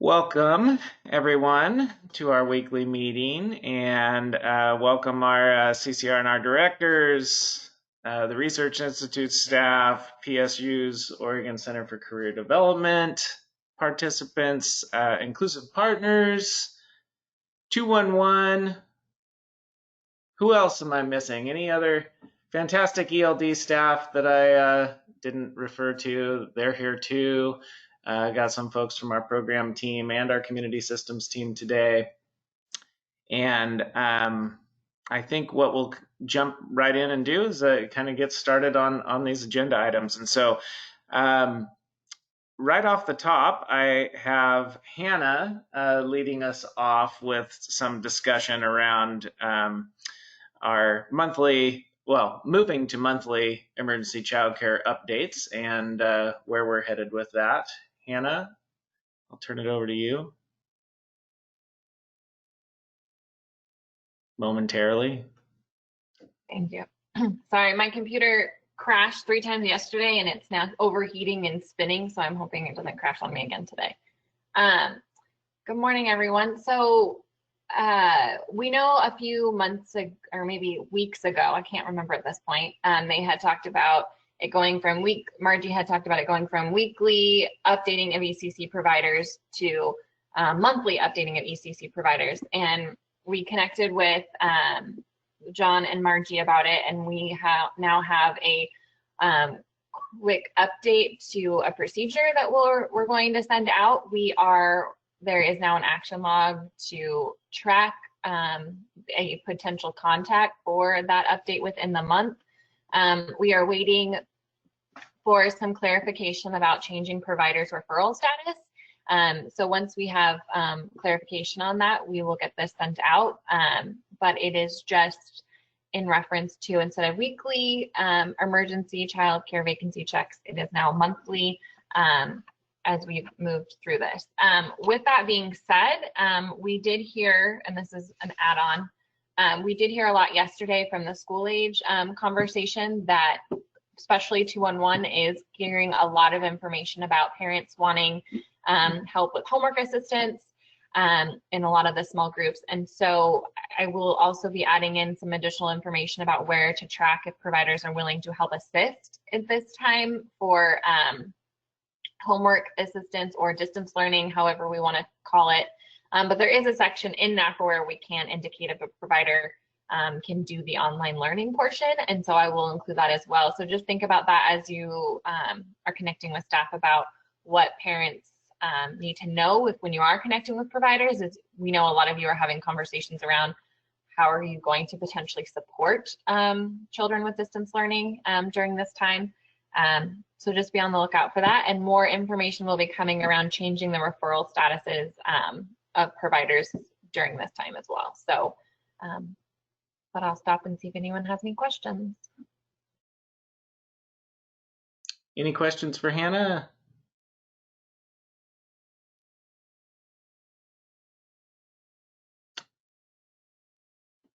Welcome, everyone, to our weekly meeting, and welcome our CCR and our directors, the Research Institute staff, PSU's Oregon Center for Career Development, participants, inclusive partners, 211. Who else am I missing? Any other fantastic ELD staff that I didn't refer to? They're here too. Got some folks from our program team and our community systems team today. And I think what we'll jump right in and do is kind of get started on these agenda items. And so right off the top, I have Hannah leading us off with some discussion around our monthly, moving to monthly emergency childcare updates and where we're headed with that. Hannah, I'll turn it over to you momentarily. Thank you. Sorry, my computer crashed 3 times yesterday and it's now overheating and spinning, so I'm hoping it doesn't crash on me again today. Good morning, everyone. So we know a few months ago, or maybe weeks ago, I can't remember at this point, they had talked about it going from Margie had talked about it going from weekly updating of ECC providers to monthly updating of ECC providers. And we connected with John and Margie about it, and we now have a quick update to a procedure that we're going to send out. There is now an action log to track a potential contact for that update within the month. We are waiting for some clarification about changing providers' referral status. So once we have clarification on that, we will get this sent out. But it is just in reference to, instead of weekly emergency child care vacancy checks, it is now monthly as we've moved through this. With that being said, we did hear, and this is an add-on, we did hear a lot yesterday from the school age conversation that especially 211 is hearing a lot of information about parents wanting help with homework assistance in a lot of the small groups. And so I will also be adding in some additional information about where to track if providers are willing to help assist at this time for homework assistance or distance learning, however we want to call it. But there is a section in NAPA where we can indicate if a provider can do the online learning portion. And so I will include that as well. So just think about that as you are connecting with staff about what parents need to know when you are connecting with providers. Is we know a lot of you are having conversations around how are you going to potentially support children with distance learning during this time. So just be on the lookout for that, and more information will be coming around changing the referral statuses of providers during this time as well. So, but I'll stop and see if anyone has any questions. Any questions for Hannah?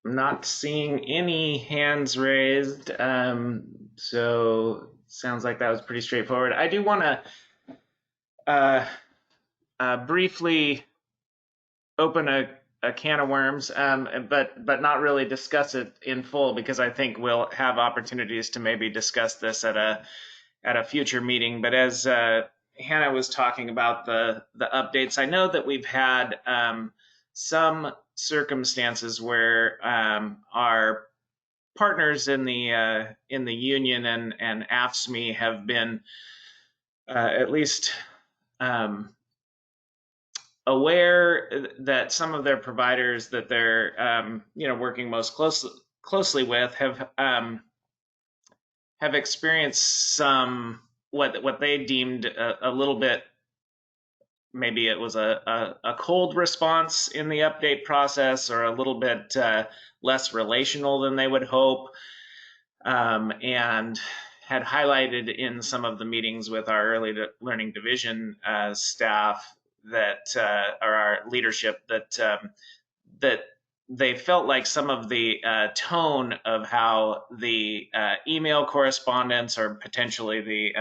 I'm not seeing any hands raised, so sounds like that was pretty straightforward. I do want to briefly open a can of worms, but not really discuss it in full, because I think we'll have opportunities to maybe discuss this at a future meeting. But as Hannah was talking about the updates, I know that we've had some circumstances where our partners in the union and AFSCME have been at least aware that some of their providers that they're working most closely with have experienced some what they deemed a little bit, maybe it was a cold response in the update process, or a little bit less relational than they would hope, and had highlighted in some of the meetings with our early learning division staff that or our leadership that they felt like some of the tone of how the email correspondence, or potentially the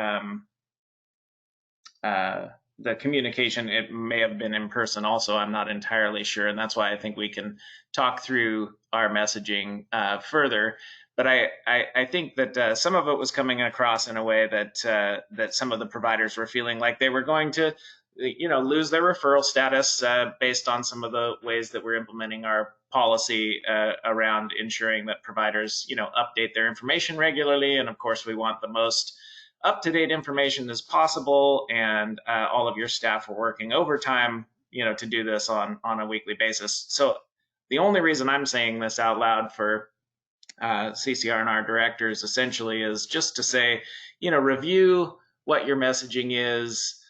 the communication, it may have been in person also. I'm not entirely sure, and that's why I think we can talk through our messaging further. But I think that some of it was coming across in a way that some of the providers were feeling like they were going to, lose their referral status based on some of the ways that we're implementing our policy around ensuring that providers, update their information regularly. And of course, we want the most up-to-date information as possible, and all of your staff are working overtime, to do this on a weekly basis. So the only reason I'm saying this out loud for CCR and R directors essentially is just to say, review what your messaging is,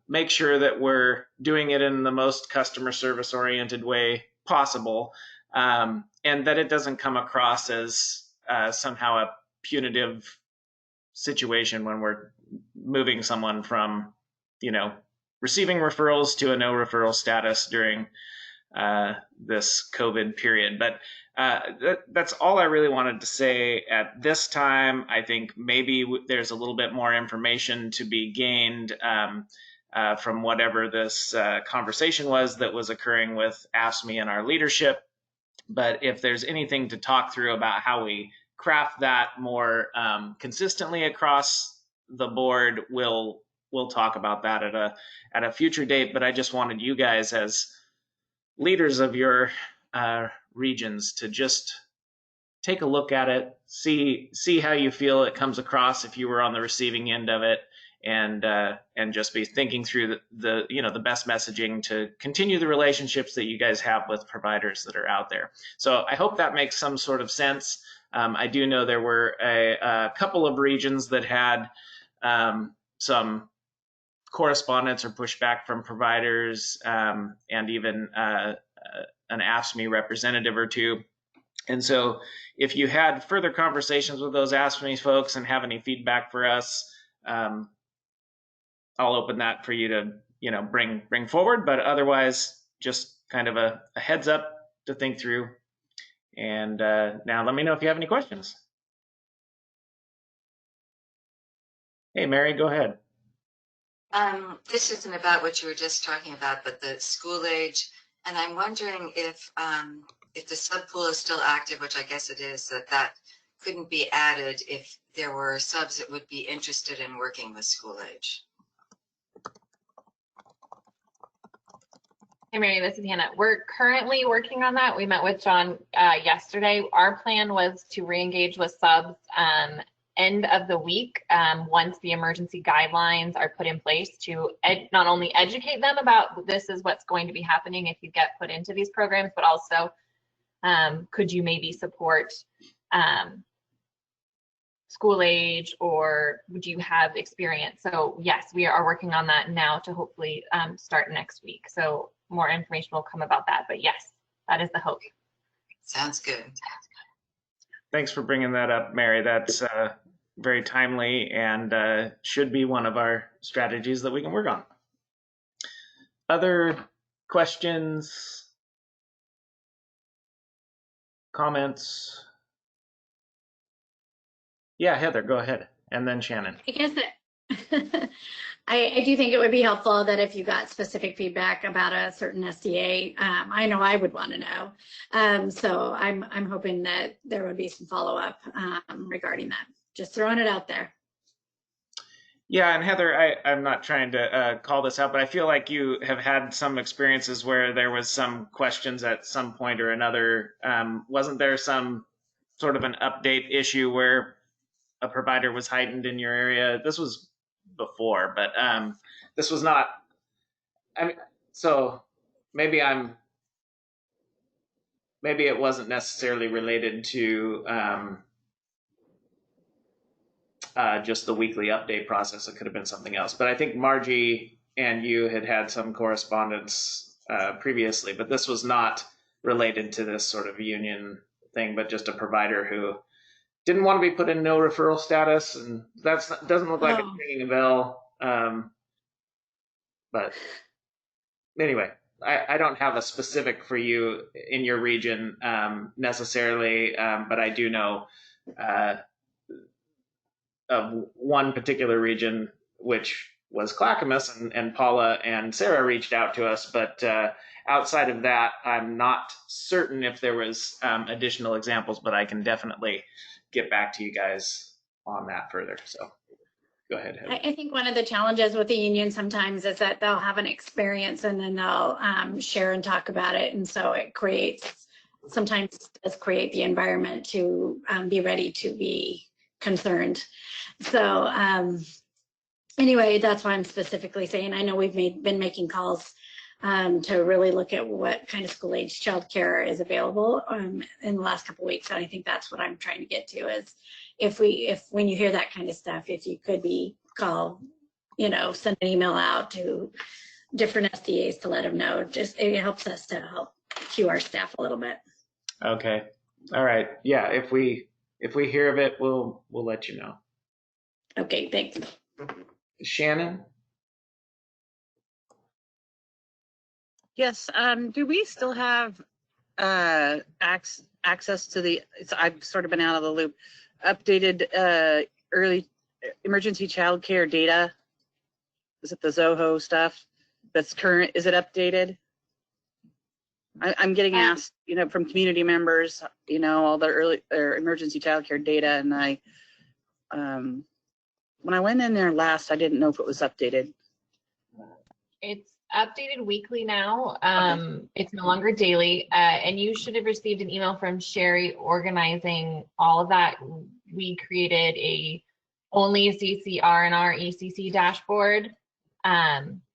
make sure that we're doing it in the most customer service oriented way possible, and that it doesn't come across as somehow a punitive situation when we're moving someone from, receiving referrals to a no referral status during this COVID period. But that's all I really wanted to say at this time. I think maybe there's a little bit more information to be gained from whatever this conversation was that was occurring with AFSCME and our leadership. But if there's anything to talk through about how we craft that more consistently across the board, we'll talk about that at a future date. But I just wanted you guys, as leaders of your regions, to just take a look at it, see how you feel it comes across if you were on the receiving end of it, and just be thinking through the best messaging to continue the relationships that you guys have with providers that are out there. So I hope that makes some sort of sense. I do know there were a couple of regions that had some correspondence or pushback from providers, and even an AFSCME representative or two. And so if you had further conversations with those AFSCME folks and have any feedback for us, I'll open that for you to bring forward. But otherwise, just kind of a heads up to think through. And now let me know if you have any questions. Hey, Mary, go ahead. This isn't about what you were just talking about, but the school age. And I'm wondering if the subpool is still active, which I guess it is, that couldn't be added if there were subs that would be interested in working with school age. Hey, Mary, this is Hannah. We're currently working on that. We met with John yesterday. Our plan was to re-engage with subs end of the week once the emergency guidelines are put in place, to not only educate them about this is what's going to be happening if you get put into these programs, but also could you maybe support school age, or would you have experience? So yes, we are working on that now to hopefully start next week. So more information will come about that, but yes, that is the hope. Sounds good. Thanks for bringing that up, Mary. That's very timely, and should be one of our strategies that we can work on. Other questions, comments? Yeah, Heather, go ahead. And then Shannon. I guess that I do think it would be helpful that if you got specific feedback about a certain SDA, I know I would want to know. So I'm hoping that there would be some follow-up regarding that. Just throwing it out there. Yeah, and Heather, I'm not trying to call this out, but I feel like you have had some experiences where there was some questions at some point or another. Wasn't there some sort of an update issue where a provider was heightened in your area? This was before, but this was not. I mean, so maybe it wasn't necessarily related to just the weekly update process. It could have been something else. But I think Margie and you had some correspondence previously, but this was not related to this sort of union thing, but just a provider who didn't want to be put in no referral status, and doesn't look like it's ringing a bell. But anyway, I don't have a specific for you in your region necessarily, but I do know of one particular region which was Clackamas, and Paula and Sarah reached out to us, but outside of that, I'm not certain if there was additional examples, but I can definitely get back to you guys on that further. So go ahead, Heather. I think one of the challenges with the union sometimes is that they'll have an experience and then they'll share and talk about it. And so it sometimes does create the environment to be ready to be concerned. So anyway, that's why I'm specifically saying, I know we've been making calls to really look at what kind of school age childcare is available in the last couple of weeks. And I think that's what I'm trying to get to is if when you hear that kind of stuff, if you could send an email out to different SDAs to let them know, it helps us to help cue our staff a little bit. Okay. All right. Yeah. If we hear of it, we'll let you know. Okay. Thanks. Shannon? Yes. Do we still have access to I've sort of been out of the loop, updated early emergency child care data? Is it the Zoho stuff that's current? Is it updated? I'm getting asked, from community members, all the early or emergency child care data. And when I went in there last, I didn't know if it was updated. It's updated weekly now. It's no longer daily. And you should have received an email from Sherry organizing all of that. We created a only CCR R ECC dashboard.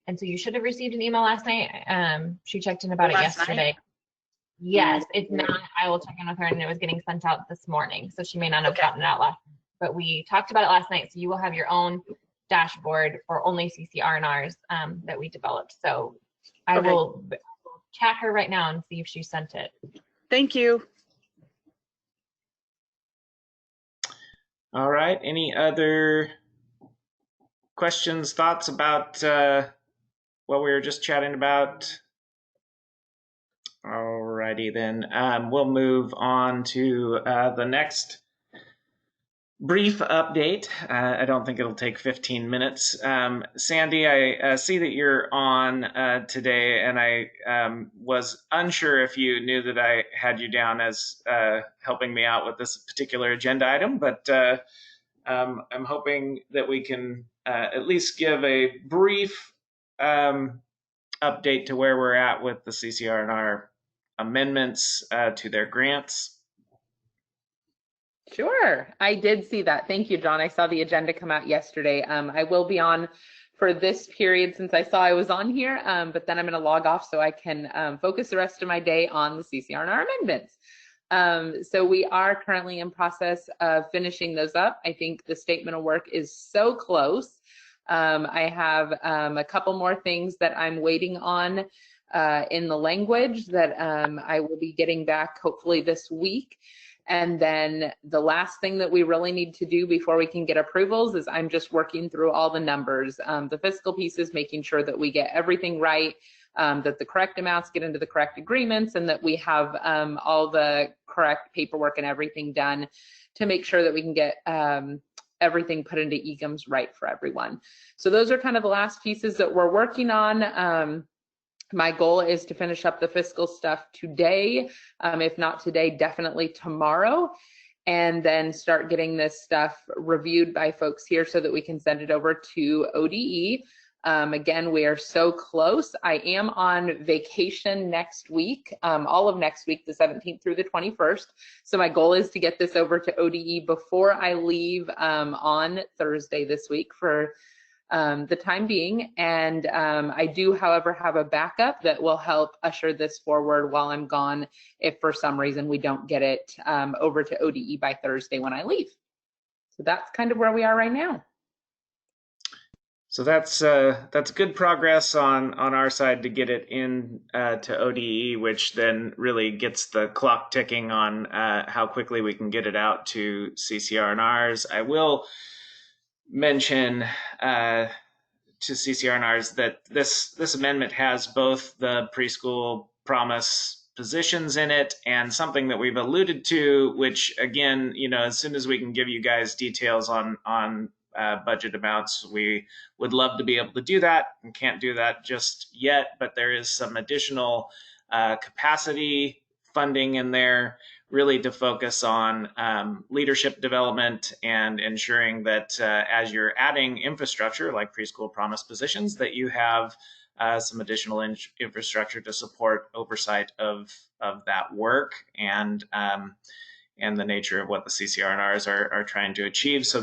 And so you should have received an email last night. She checked in about it yesterday. Night? Yes, it's not. I will check in with her, and it was getting sent out this morning. So she may not have gotten it out last, but we talked about it last night. So you will have your own dashboard for only CCR and Rs that we developed. So I will chat her right now and see if she sent it. Thank you. All right. Any other questions, thoughts about what we were just chatting about? Alrighty then. We'll move on to the next brief update. I don't think it'll take 15 minutes. Sandy, I see that you're on today, and I was unsure if you knew that I had you down as helping me out with this particular agenda item, but I'm hoping that we can at least give a brief update to where we're at with the CCR and R amendments to their grants. Sure, I did see that. Thank you, John. I saw the agenda come out yesterday. I will be on for this period since I saw I was on here, but then I'm going to log off so I can focus the rest of my day on the CCR and R amendments. So we are currently in process of finishing those up. I think the statement of work is so close. I have a couple more things that I'm waiting on in the language that I will be getting back hopefully this week. And then the last thing that we really need to do before we can get approvals is I'm just working through all the numbers, the fiscal pieces, making sure that we get everything right, that the correct amounts get into the correct agreements, and that we have all the correct paperwork and everything done to make sure that we can get everything put into EGMs right for everyone. So those are kind of the last pieces that we're working on. My goal is to finish up the fiscal stuff today. If not today, definitely tomorrow, and then start getting this stuff reviewed by folks here so that we can send it over to ODE. Again, we are so close. I am on vacation next week, all of next week, the 17th through the 21st. So my goal is to get this over to ODE before I leave on Thursday this week for the time being. And I do, however, have a backup that will help usher this forward while I'm gone if for some reason we don't get it over to ODE by Thursday when I leave. So that's kind of where we are right now. So that's good progress on our side to get it in to ODE, which then really gets the clock ticking on how quickly we can get it out to CCR and Rs. I will mention to CCR and Rs that this amendment has both the preschool promise positions in it and something that we've alluded to, which again, as soon as we can give you guys details on budget amounts. We would love to be able to do that and can't do that just yet, but there is some additional capacity funding in there, really to focus on leadership development and ensuring that as you're adding infrastructure like preschool promise positions, that you have some additional infrastructure to support oversight of that work and the nature of what the CCR&Rs are trying to achieve. So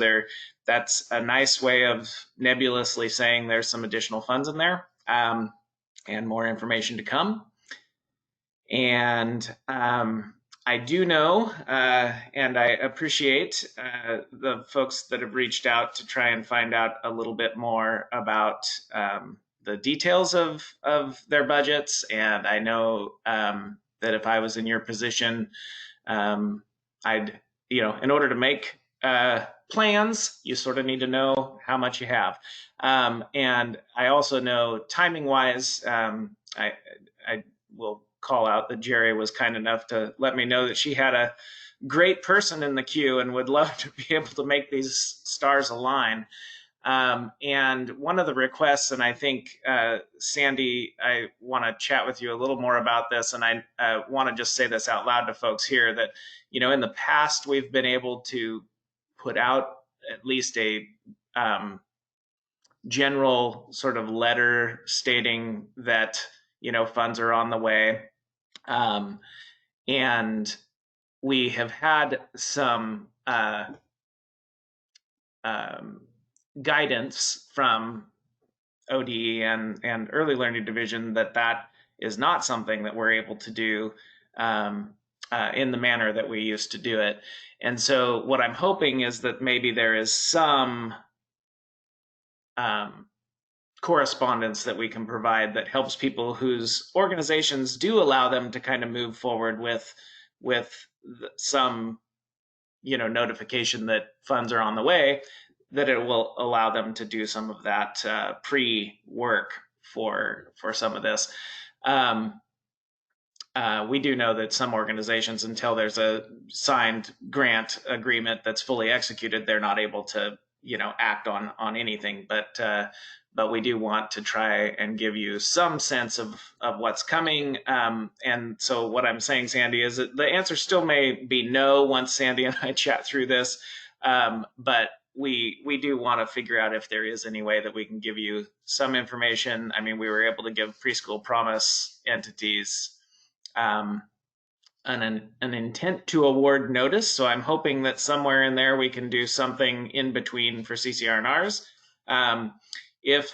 that's a nice way of nebulously saying there's some additional funds in there and more information to come. And I do know, and I appreciate the folks that have reached out to try and find out a little bit more about the details of their budgets. And I know that if I was in your position, I'd, in order to make plans, you sort of need to know how much you have. And I also know timing wise, I will call out that Jerry was kind enough to let me know that she had a great person in the queue and would love to be able to make these stars align. And one of the requests, and I think, Sandy, I want to chat with you a little more about this, and I want to just say this out loud to folks here, that, in the past, we've been able to put out at least a general sort of letter stating that, funds are on the way. And we have had some guidance from ODE and Early Learning Division that is not something that we're able to do in the manner that we used to do it. And so what I'm hoping is that maybe there is some correspondence that we can provide that helps people whose organizations do allow them to kind of move forward with some, notification that funds are on the way, that it will allow them to do some of that pre-work for some of this. We do know that some organizations, until there's a signed grant agreement that's fully executed, they're not able to, act on anything. But we do want to try and give you some sense of what's coming. And so what I'm saying, Sandy, is that the answer still may be no once Sandy and I chat through this. But we do want to figure out if there is any way that we can give you some information. I mean, we were able to give preschool promise entities an intent to award notice. So I'm hoping that somewhere in there we can do something in between for CCR and Rs. If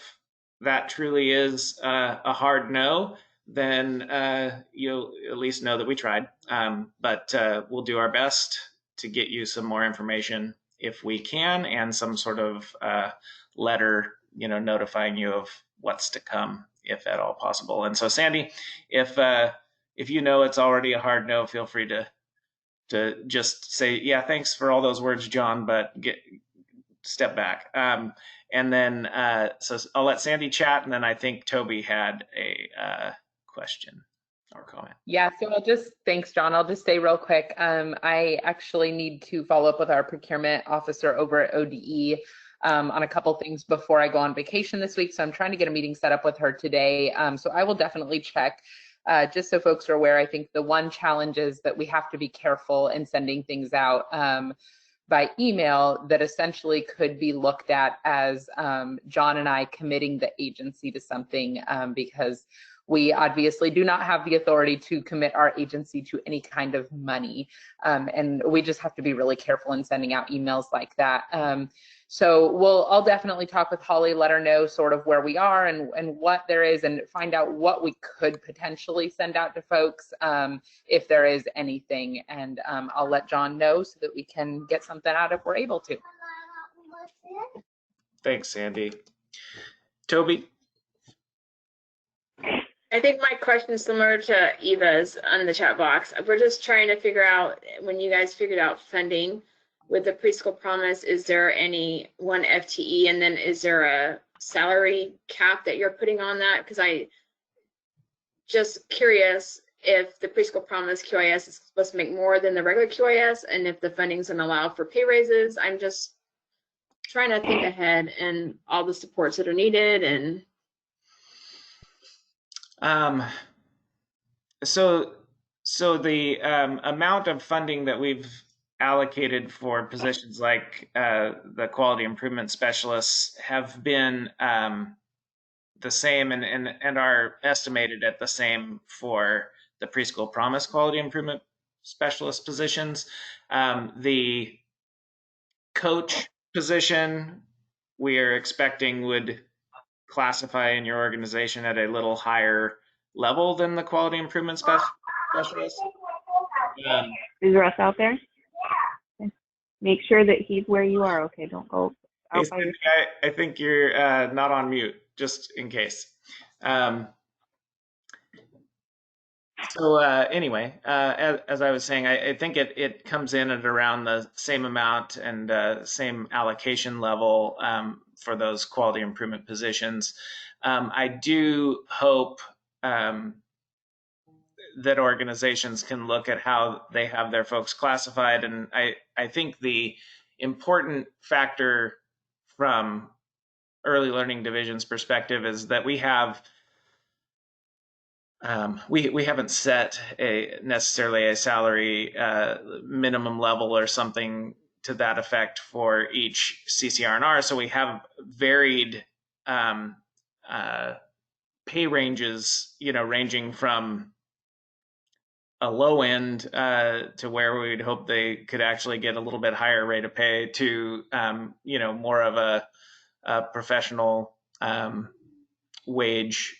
that truly is a hard no, then you'll at least know that we tried. But we'll do our best to get you some more information if we can, and some sort of letter, notifying you of what's to come, if at all possible. And so, Sandy, if it's already a hard no, feel free to just say, yeah, thanks for all those words, John, but step back. And then, so I'll let Sandy chat, and then I think Toby had a question or comment. Yeah, so thanks, John. I'll just say real quick, I actually need to follow up with our procurement officer over at ODE on a couple things before I go on vacation this week. So I'm trying to get a meeting set up with her today. So I will definitely check. Just so folks are aware, I think the one challenge is that we have to be careful in sending things out by email that essentially could be looked at as John and I committing the agency to something, because we obviously do not have the authority to commit our agency to any kind of money. And we just have to be really careful in sending out emails like that. So I'll definitely talk with Holly, let her know sort of where we are and what there is, and find out what we could potentially send out to folks if there is anything. And I'll let John know so that we can get something out if we're able to. Thanks, Sandy. Toby? I think my question is similar to Eva's on the chat box. We're just trying to figure out, when you guys figured out funding with the preschool promise, is there any one FTE, and then is there a salary cap that you're putting on that? Because I just curious if the preschool promise QIS is supposed to make more than the regular QIS, and if the funding's going to allow for pay raises. I'm just trying to think ahead and all the supports that are needed. And So the amount of funding that we've allocated for positions like the quality improvement specialists have been the same and are estimated at the same for the preschool promise quality improvement specialist positions. The coach position we are expecting would classify in your organization at a little higher level than the quality improvement specialist. Is Russ out there? Okay. Make sure that he's where you are. Okay, don't go out by yourself. I think you're not on mute, just in case. Anyway, as I was saying, I think it comes in at around the same amount and same allocation level for those quality improvement positions. I do hope that organizations can look at how they have their folks classified. And I think the important factor from early learning division's perspective is that we have we haven't set necessarily a salary minimum level or something to that effect for each CCR and R. So we have varied pay ranges, ranging from a low end to where we'd hope they could actually get a little bit higher rate of pay to, more of a professional wage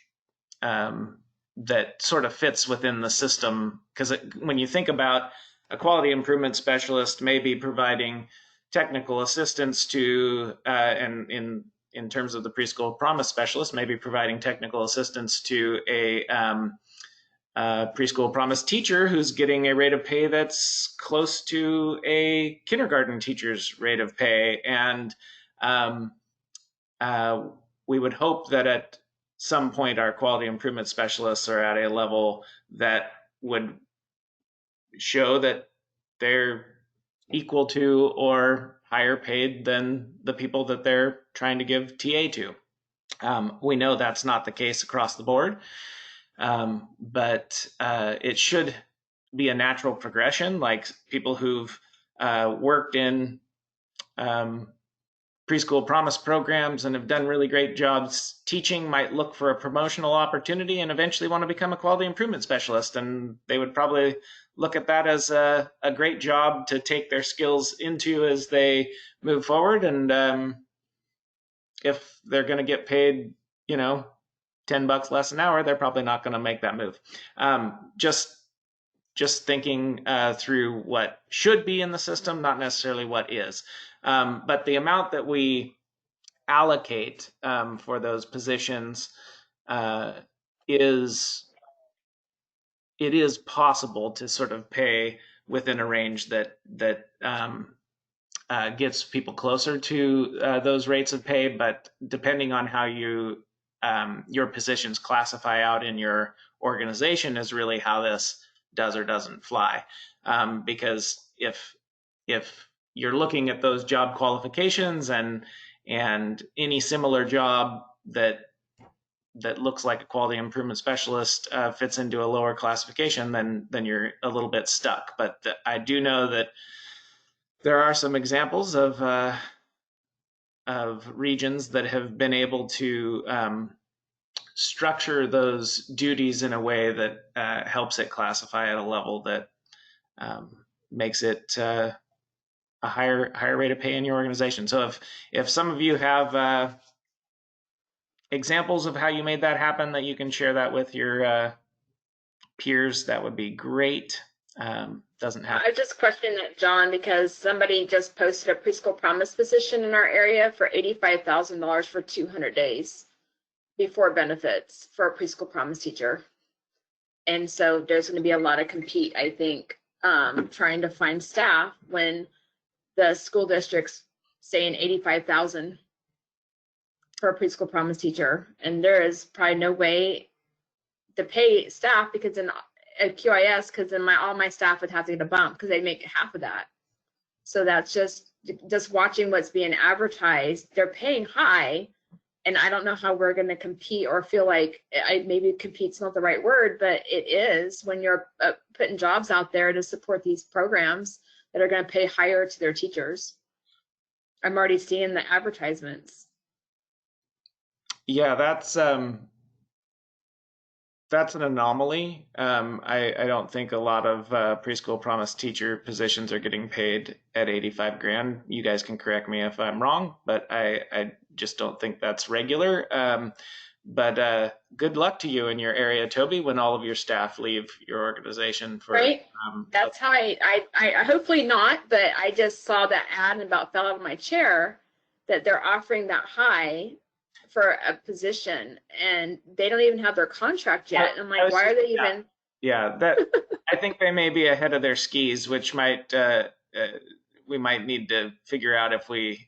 that sort of fits within the system. Because when you think about a quality improvement specialist may be providing technical assistance to, and in terms of the preschool promise specialist, maybe providing technical assistance to a preschool promise teacher who's getting a rate of pay that's close to a kindergarten teacher's rate of pay. And we would hope that at some point our quality improvement specialists are at a level that would show that they're equal to or higher paid than the people that they're trying to give TA to. We know that's not the case across the board. But it should be a natural progression. Like people who've worked in preschool promise programs and have done really great jobs teaching might look for a promotional opportunity and eventually want to become a quality improvement specialist. And they would probably look at that as a great job to take their skills into as they move forward. And if they're going to get paid, $10 less an hour, they're probably not going to make that move. Just thinking through what should be in the system, not necessarily what is. But the amount that we allocate for those positions is possible to sort of pay within a range that gets people closer to those rates of pay. But depending on how your positions classify out in your organization is really how this does or doesn't fly. Because if you're looking at those job qualifications and any similar job that looks like a quality improvement specialist fits into a lower classification, then you're a little bit stuck. But I do know that there are some examples of regions that have been able to structure those duties in a way that helps it classify at a level that makes it a higher rate of pay in your organization. So if some of you have examples of how you made that happen that you can share that with your peers, that would be great. Doesn't have. I just questioned that, John, because somebody just posted a preschool promise position in our area for $85,000 for 200 days before benefits for a preschool promise teacher. And so there's going to be a lot of compete, I think, trying to find staff when the school district's saying $85,000 for a preschool promise teacher. And there is probably no way to pay staff because at QIS, because then all my staff would have to get a bump because they make half of that. So that's just just watching what's being advertised, they're paying high, and I don't know how we're going to compete, or feel like, maybe compete's not the right word, but it is when you're putting jobs out there to support these programs that are going to pay higher to their teachers. I'm already seeing the advertisements. Yeah, that's an anomaly. I don't think a lot of preschool promise teacher positions are getting paid at 85 grand. You guys can correct me if I'm wrong, but I just don't think that's regular. But good luck to you in your area, Toby, when all of your staff leave your organization for Right. That's how I hopefully not, but I just saw that ad and about fell out of my chair that they're offering that high for a position, and they don't even have their contract yet. And I'm like, why are they even? Yeah, that I think they may be ahead of their skis, which might we might need to figure out if we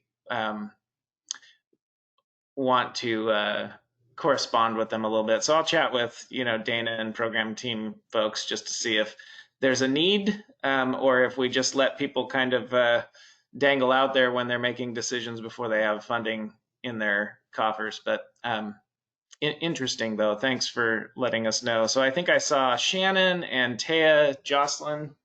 want to correspond with them a little bit. So I'll chat with Dana and program team folks just to see if there's a need, or if we just let people kind of dangle out there when they're making decisions before they have funding in their coffers. But interesting though. Thanks for letting us know. So I think I saw Shannon and Taya, Jocelyn.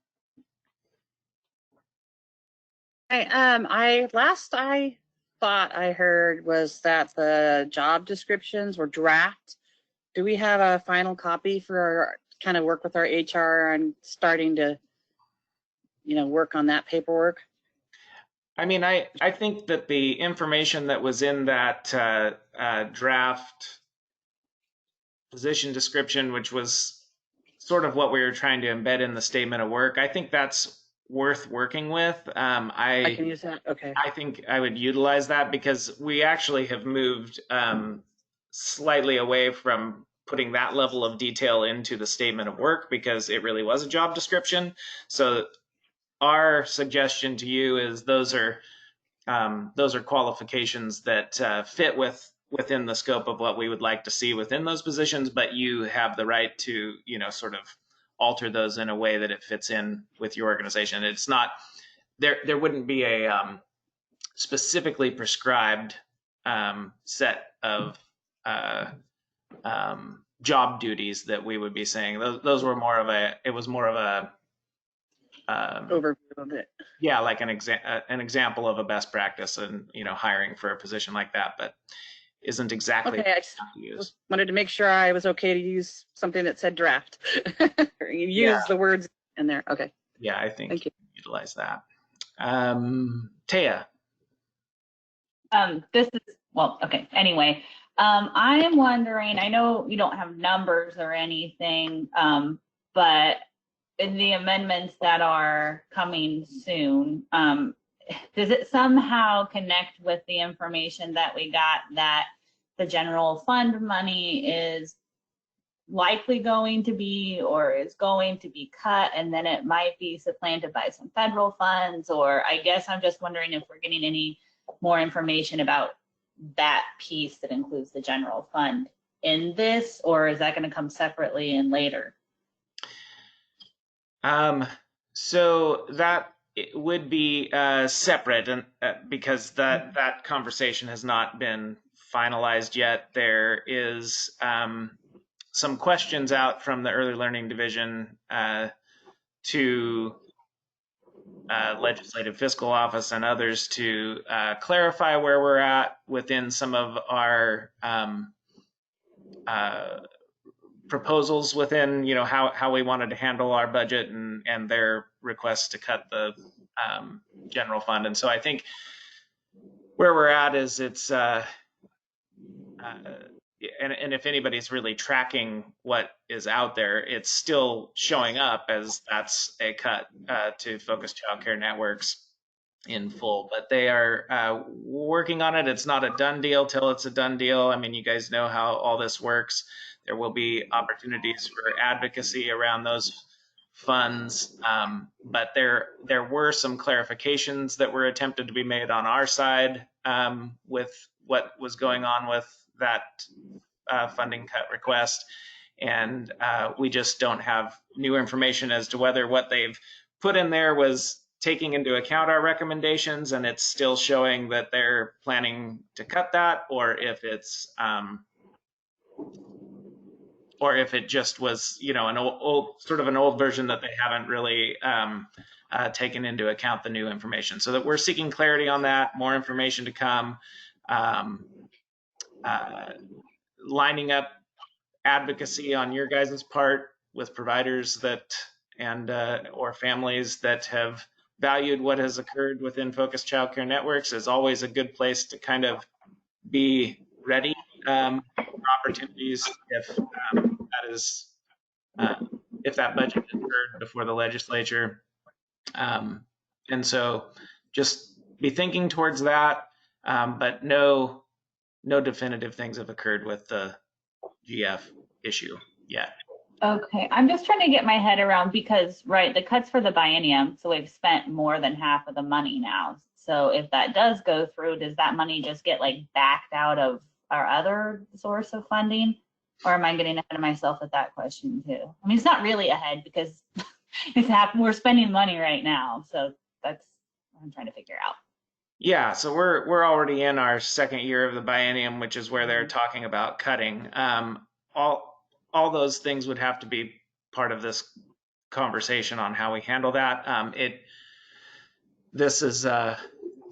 Last I thought I heard was that the job descriptions were draft. Do we have a final copy for our kind of work with our HR and starting to, work on that paperwork? I mean, I think that the information that was in that draft position description, which was sort of what we were trying to embed in the statement of work, I think that's worth working with. I can use that. Okay. I think I would utilize that because we actually have moved slightly away from putting that level of detail into the statement of work because it really was a job description. So our suggestion to you is those are qualifications that fit within the scope of what we would like to see within those positions, but you have the right to sort of alter those in a way that it fits in with your organization. It's not there wouldn't be a specifically prescribed set of job duties that we would be saying. Those were more of a Overview of it. Yeah, like an example of a best practice and hiring for a position like that, but isn't exactly okay. I just wanted to make sure I was okay to use something that said draft. Use the words in there. Okay. Yeah, I think Thank you. Utilize that. Taya. This is, well, okay, anyway, I am wondering, I know you don't have numbers or anything, but in the amendments that are coming soon, does it somehow connect with the information that we got that the general fund money is likely going to be or is going to be cut, and then it might be supplanted by some federal funds? Or I guess I'm just wondering if we're getting any more information about that piece that includes the general fund in this, or is that going to come separately and later? So that it would be separate, and because that conversation has not been finalized yet. There is some questions out from the Early Learning Division to Legislative Fiscal Office and others to clarify where we're at within some of our proposals within, how we wanted to handle our budget and their requests to cut the general fund. And so I think where we're at is it's, and if anybody's really tracking what is out there, it's still showing up as that's a cut to Focused Childcare Networks in full, but they are working on it. It's not a done deal till it's a done deal. I mean, you guys know how all this works. There will be opportunities for advocacy around those funds, but there were some clarifications that were attempted to be made on our side with what was going on with that funding cut request, and we just don't have new information as to whether what they've put in there was taking into account our recommendations and it's still showing that they're planning to cut that, or if it just was, an old sort of an old version that they haven't really taken into account the new information. So that we're seeking clarity on that, more information to come, lining up advocacy on your guys' part with providers that or families that have valued what has occurred within focused childcare networks is always a good place to kind of be ready for opportunities if that budget is heard before the legislature. And so just be thinking towards that, but no definitive things have occurred with the GF issue yet. Okay, I'm just trying to get my head around because, right, the cuts for the biennium, so we've spent more than half of the money now. So if that does go through, does that money just get like backed out of our other source of funding? Or am I getting ahead of myself with that question too? I mean, it's not really ahead because we're spending money right now. So that's what I'm trying to figure out. Yeah, so we're already in our second year of the biennium, which is where they're talking about cutting. All those things would have to be part of this conversation on how we handle that. This is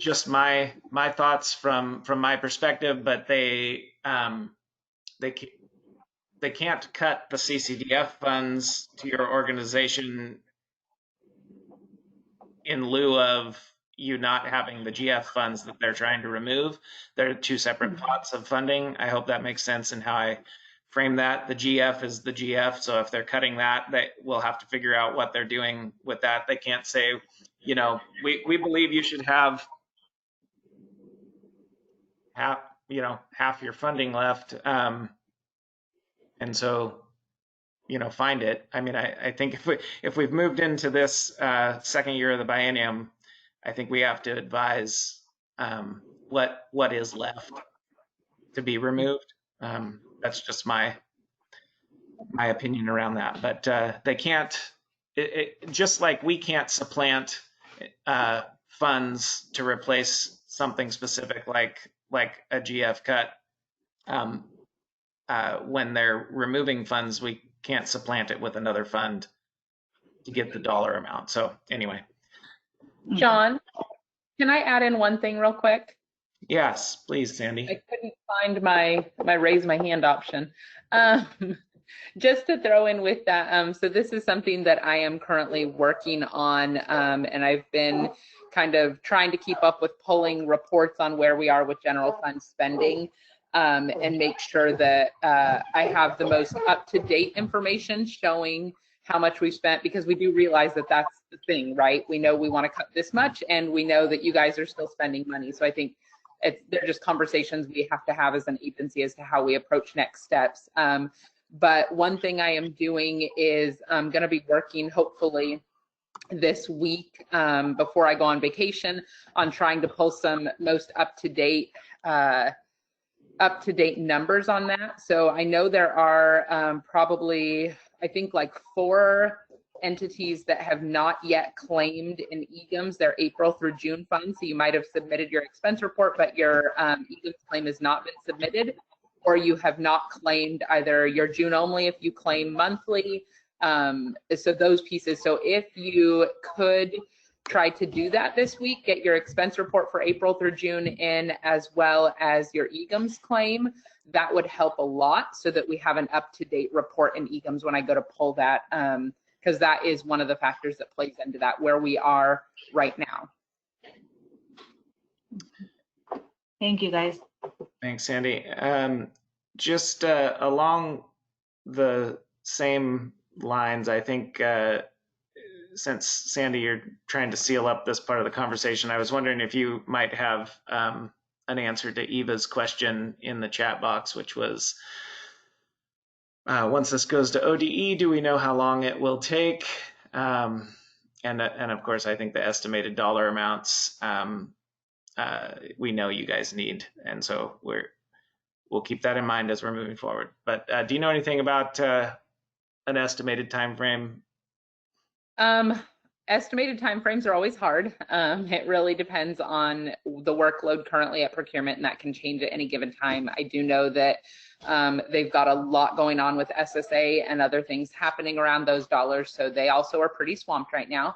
just my thoughts from my perspective, but they can't cut the CCDF funds to your organization in lieu of you not having the GF funds that they're trying to remove. They're two separate pots of funding. I hope that makes sense in how I frame that. The GF is the GF, so if they're cutting that, they will have to figure out what they're doing with that. They can't say, we believe you should have half your funding left, and so find it. I mean, I think if we've moved into this second year of the biennium, I think we have to advise what is left to be removed. That's just my opinion around that. But they can't, just like we can't supplant funds to replace something specific like a GF cut. When they're removing funds, we can't supplant it with another fund to get the dollar amount. So anyway. John, can I add in one thing real quick? Yes, please, Sandy. I couldn't find my raise my hand option. Just to throw in with that, so this is something that I am currently working on, and I've been kind of trying to keep up with pulling reports on where we are with general fund spending, and make sure that I have the most up-to-date information showing how much we spent, because we do realize that that's the thing, right? We know we want to cut this much, and we know that you guys are still spending money. So I think they're just conversations we have to have as an agency as to how we approach next steps. But one thing I am doing is I'm going to be working hopefully this week before I go on vacation on trying to pull some most up-to-date numbers on that. So I know there are probably, I think, like 4 entities that have not yet claimed in EGIMS their April through June funds. So you might have submitted your expense report, but your EGIMS claim has not been submitted, or you have not claimed either your June only if you claim monthly. So those pieces. So if you could try to do that this week, get your expense report for April through June in, as well as your EGIMS claim, that would help a lot so that we have an up-to-date report in EGIMS when I go to pull that, because that is one of the factors that plays into that, where we are right now. Thank you, guys. Thanks, Sandy. Just along the same lines, I think since Sandy, you're trying to seal up this part of the conversation, I was wondering if you might have an answer to Eva's question in the chat box, which was, once this goes to ODE, do we know how long it will take? And of course, I think the estimated dollar amounts we know you guys need, and so we'll keep that in mind as we're moving forward. But do you know anything about an estimated time frame? estimated timeframes are always hard. It really depends on the workload currently at procurement, and that can change at any given time. I do know that they've got a lot going on with SSA and other things happening around those dollars, so they also are pretty swamped right now.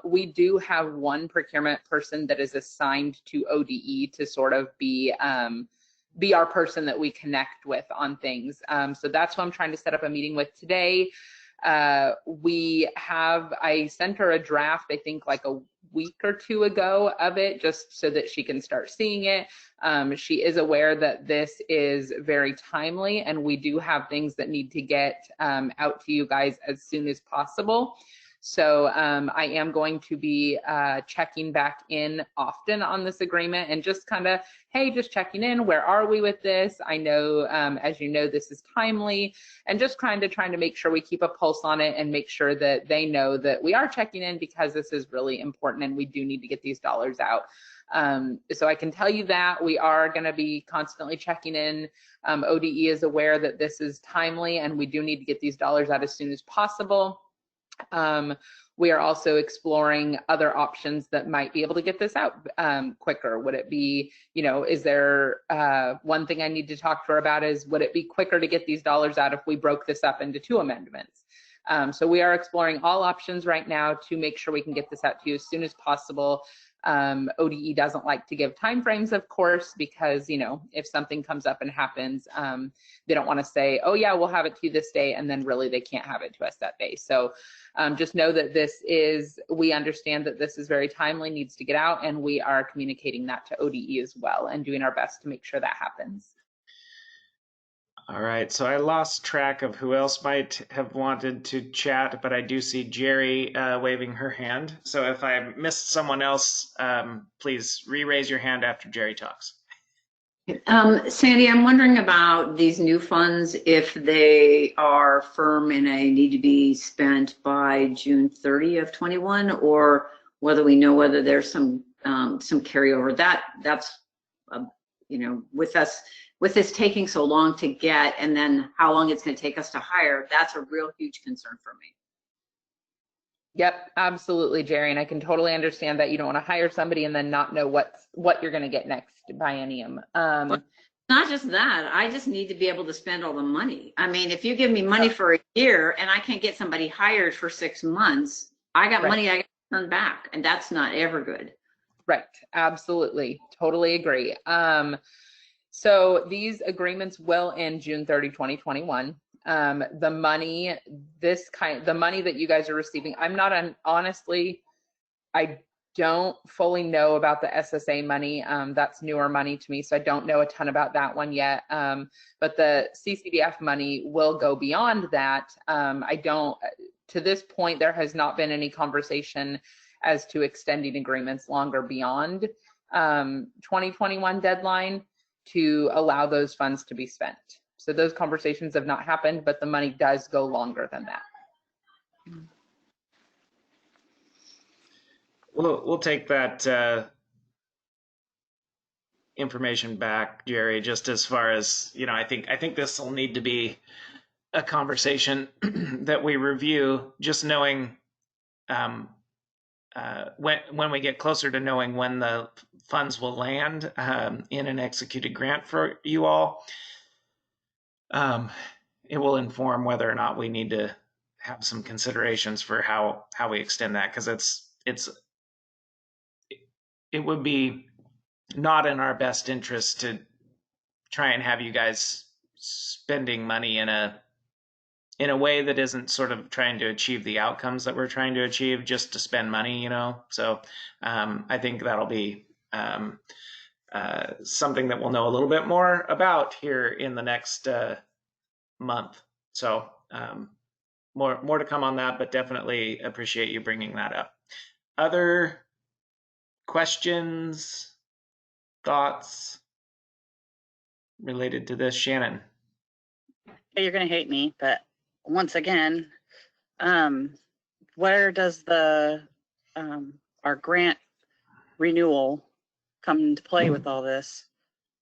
We do have one procurement person that is assigned to ODE to sort of be our person that we connect with on things. So that's who I'm trying to set up a meeting with today. I sent her a draft, I think like a week or two ago of it, just so that she can start seeing it. She is aware that this is very timely, and we do have things that need to get out to you guys as soon as possible. So I am going to be checking back in often on this agreement and just kind of, hey, just checking in. Where are we with this? I know, as you know, this is timely, and just trying to make sure we keep a pulse on it and make sure that they know that we are checking in, because this is really important and we do need to get these dollars out. So I can tell you that we are going to be constantly checking in. ODE is aware that this is timely and we do need to get these dollars out as soon as possible. We are also exploring other options that might be able to get this out quicker. Would it be, is there one thing I need to talk to her about is, would it be quicker to get these dollars out if we broke this up into 2 amendments? So we are exploring all options right now to make sure we can get this out to you as soon as possible. ODE doesn't like to give timeframes, of course, because, if something comes up and happens, they don't want to say, oh yeah, we'll have it to you this day, and then really they can't have it to us that day. So just know that we understand that this is very timely, needs to get out, and we are communicating that to ODE as well and doing our best to make sure that happens. All right, so I lost track of who else might have wanted to chat, but I do see Jerry waving her hand. So if I missed someone else, please re-raise your hand after Jerry talks. Sandy, I'm wondering about these new funds, if they are firm and they need to be spent by June 30 of 21, or whether we know whether there's some carryover. That's with this taking so long to get, and then how long it's going to take us to hire, that's a real huge concern for me. Yep, absolutely, Jerry. And I can totally understand that you don't want to hire somebody and then not know what you're going to get next biennium. Not just that, I just need to be able to spend all the money. I mean, if you give me money for a year and I can't get somebody hired for 6 months, I got money I got to turn back, and that's not ever good. Right, absolutely, totally agree. So these agreements will end June 30, 2021. The money that you guys are receiving, honestly, I don't fully know about the SSA money. That's newer money to me, so I don't know a ton about that one yet. But the CCDF money will go beyond that. To this point, there has not been any conversation as to extending agreements longer beyond 2021 deadline to allow those funds to be spent. So those conversations have not happened, but the money does go longer than that. We'll take that information back, Jerry, just as far as, I think this will need to be a conversation that we review, just knowing when we get closer to knowing when the funds will land in an executed grant for you all. It will inform whether or not we need to have some considerations for how we extend that, because it would be not in our best interest to try and have you guys spending money in a way that isn't sort of trying to achieve the outcomes that we're trying to achieve just to spend money, So I think that'll be something that we'll know a little bit more about here in the next month. So more to come on that, but definitely appreciate you bringing that up. Other questions, thoughts related to this, Shannon? You're going to hate me, but once again, where does our grant renewal come into play with all this?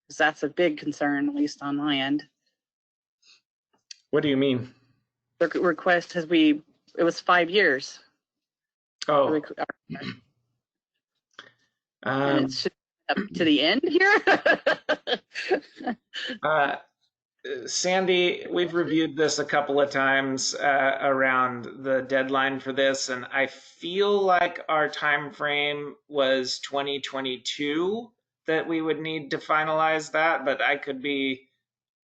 Because that's a big concern, at least on my end. What do you mean? The request it was 5 years. Oh, and it's up to the end here. Sandy, we've reviewed this a couple of times around the deadline for this, and I feel like our time frame was 2022 that we would need to finalize that, but I could be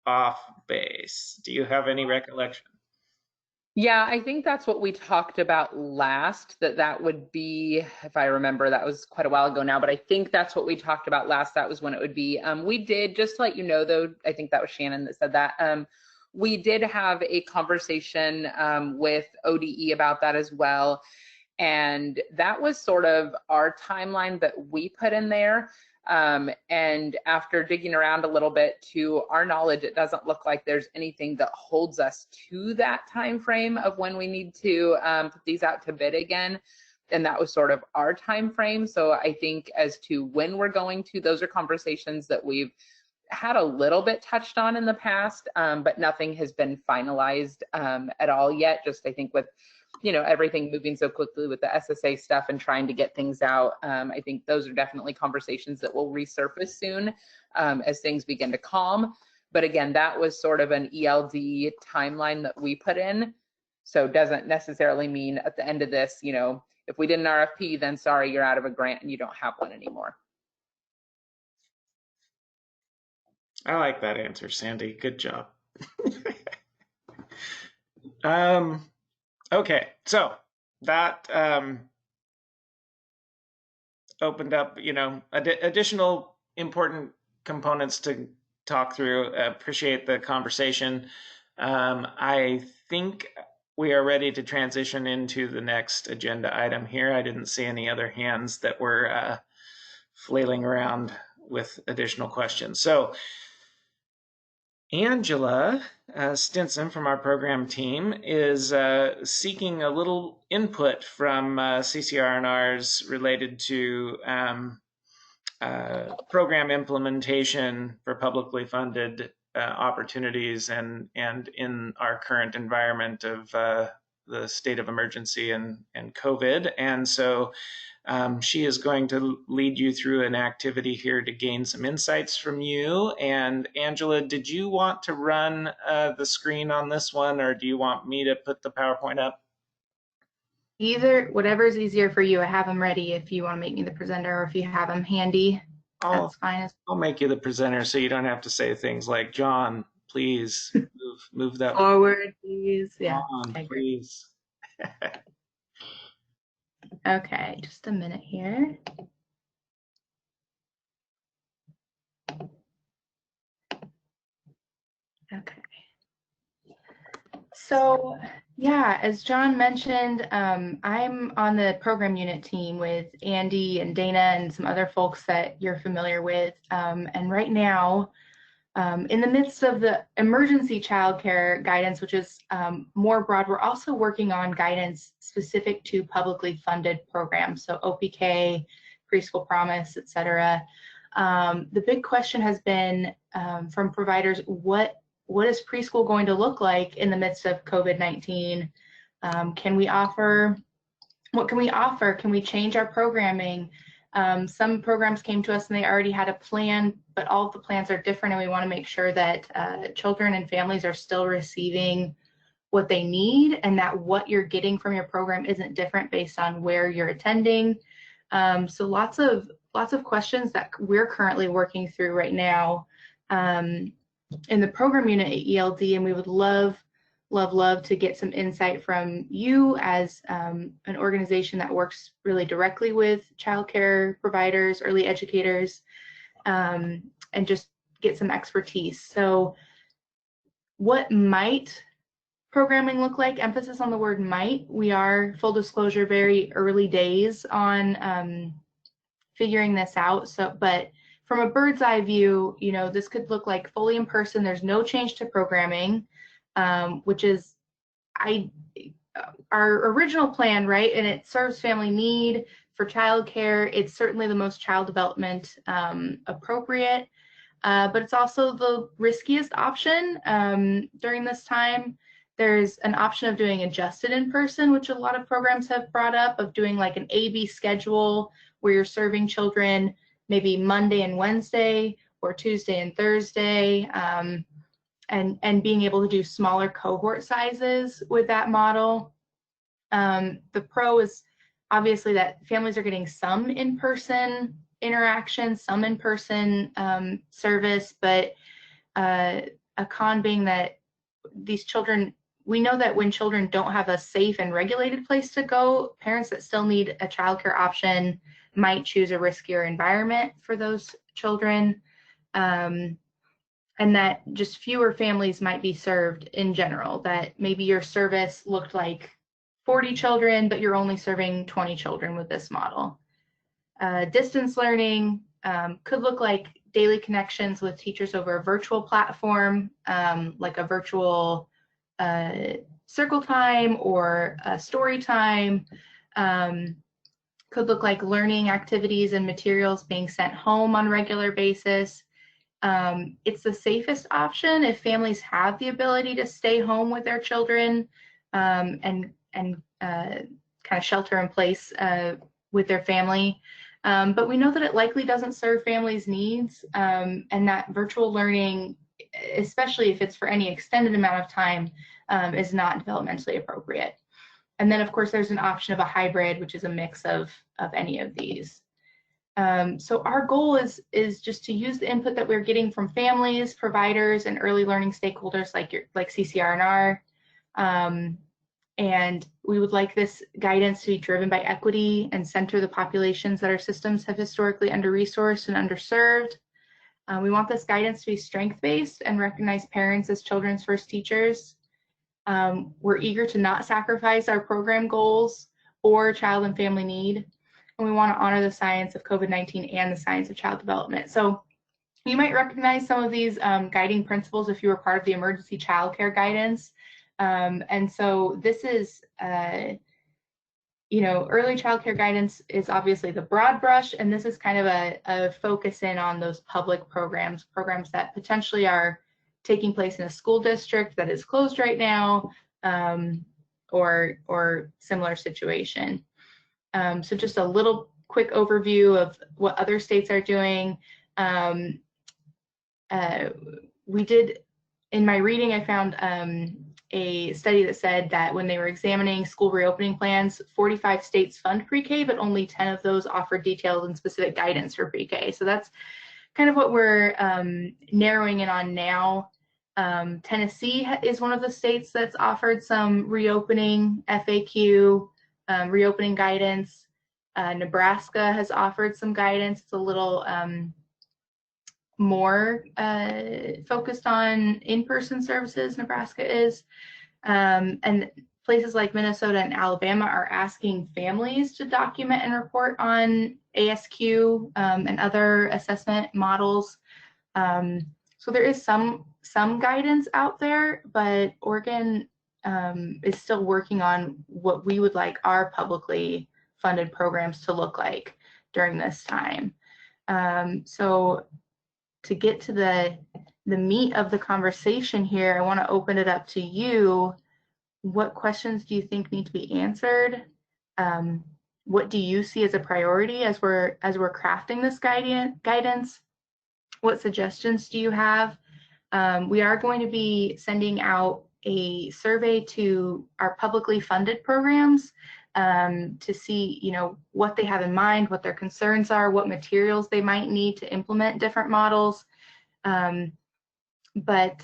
off base. Do you have any recollection? Yeah, I think that's what we talked about last, that would be, if I remember, that was quite a while ago now, but I think that's what we talked about last. That was when it would be. We did, just to let you know though, I think that was Shannon that said that, we did have a conversation with ODE about that as well. And that was sort of our timeline that we put in there. And after digging around a little bit, to our knowledge, it doesn't look like there's anything that holds us to that time frame of when we need to put these out to bid again. And that was sort of our time frame. So I think as to when we're going to, those are conversations that we've had a little bit touched on in the past, but nothing has been finalized at all yet. Just I think with everything moving so quickly with the SSA stuff and trying to get things out. I think those are definitely conversations that will resurface soon as things begin to calm. But again, that was sort of an ELD timeline that we put in. So doesn't necessarily mean at the end of this, if we did an RFP, then sorry, you're out of a grant and you don't have one anymore. I like that answer, Sandy. Good job. Okay, so that opened up, additional important components to talk through. Appreciate the conversation. I think we are ready to transition into the next agenda item here. I didn't see any other hands that were flailing around with additional questions. So Angela Stinson from our program team is seeking a little input from CCR and R's related to program implementation for publicly funded opportunities and in our current environment of the state of emergency and COVID. And so she is going to lead you through an activity here to gain some insights from you. And Angela, did you want to run the screen on this one, or do you want me to put the PowerPoint up? Either, whatever is easier for you. I have them ready if you want to make me the presenter, or if you have them handy, that's fine. I'll make you the presenter so you don't have to say things like, John, please move that forward, please. Yeah. On, please. Okay, just a minute here. Okay. So yeah, as John mentioned, I'm on the program unit team with Andy and Dana and some other folks that you're familiar with. And right now, in the midst of the emergency childcare guidance, which is more broad, we're also working on guidance specific to publicly funded programs, so OPK, Preschool Promise, et cetera. The big question has been from providers, what is preschool going to look like in the midst of COVID-19? Can we offer, what can we offer? Can we change our programming? Some programs came to us and they already had a plan, but all of the plans are different, and we want to make sure that children and families are still receiving what they need, and that what you're getting from your program isn't different based on where you're attending. So lots of questions that we're currently working through right now in the program unit at ELD, and we would love to get some insight from you as an organization that works really directly with childcare providers, early educators, and just get some expertise. So what might programming look like? Emphasis on the word might. We are, full disclosure, very early days on figuring this out. So, but from a bird's eye view, this could look like fully in person. There's no change to programming, which is our original plan, right? And it serves family need for childcare. It's certainly the most child development appropriate, but it's also the riskiest option during this time. There's an option of doing adjusted in person, which a lot of programs have brought up, of doing like an A/B schedule where you're serving children maybe Monday and Wednesday or Tuesday and Thursday, and being able to do smaller cohort sizes with that model. The pro is obviously that families are getting some in-person interaction, some in-person service, but a con being that these children, we know that when children don't have a safe and regulated place to go, parents that still need a childcare option might choose a riskier environment for those children, and that just fewer families might be served in general, that maybe your service looked like 40 children, but you're only serving 20 children with this model. Distance learning could look like daily connections with teachers over a virtual platform, like a virtual circle time or a story time. Could look like learning activities and materials being sent home on a regular basis. It's the safest option if families have the ability to stay home with their children and kind of shelter in place with their family. But we know that it likely doesn't serve families' needs, and that virtual learning, especially if it's for any extended amount of time, is not developmentally appropriate. And then, of course, there's an option of a hybrid, which is a mix of any of these. So our goal is just to use the input that we're getting from families, providers, and early learning stakeholders like CCR R. And we would like this guidance to be driven by equity and center the populations that our systems have historically under-resourced and underserved. We want this guidance to be strength-based and recognize parents as children's first teachers. We're eager to not sacrifice our program goals or child and family need. And we want to honor the science of COVID-19 and the science of child development. So you might recognize some of these guiding principles if you were part of the emergency childcare guidance. And so this is, early childcare guidance is obviously the broad brush, and this is kind of a focus in on those public programs that potentially are taking place in a school district that is closed right now, or similar situation. So just a little quick overview of what other states are doing. We did, in my reading, I found a study that said that when they were examining school reopening plans, 45 states fund pre-K, but only 10 of those offer detailed and specific guidance for pre-K. So that's kind of what we're narrowing in on now. Tennessee is one of the states that's offered some reopening FAQ, reopening guidance. Nebraska has offered some guidance. It's a little more focused on in-person services, Nebraska is. And places like Minnesota and Alabama are asking families to document and report on ASQ and other assessment models. So there is some guidance out there, but Oregon is still working on what we would like our publicly funded programs to look like during this time. So to get to the meat of the conversation here, I want to open it up to you. What questions do you think need to be answered? What do you see as a priority as we're crafting this guidance? What suggestions do you have? We are going to be sending out a survey to our publicly funded programs to see, what they have in mind, what their concerns are, what materials they might need to implement different models. But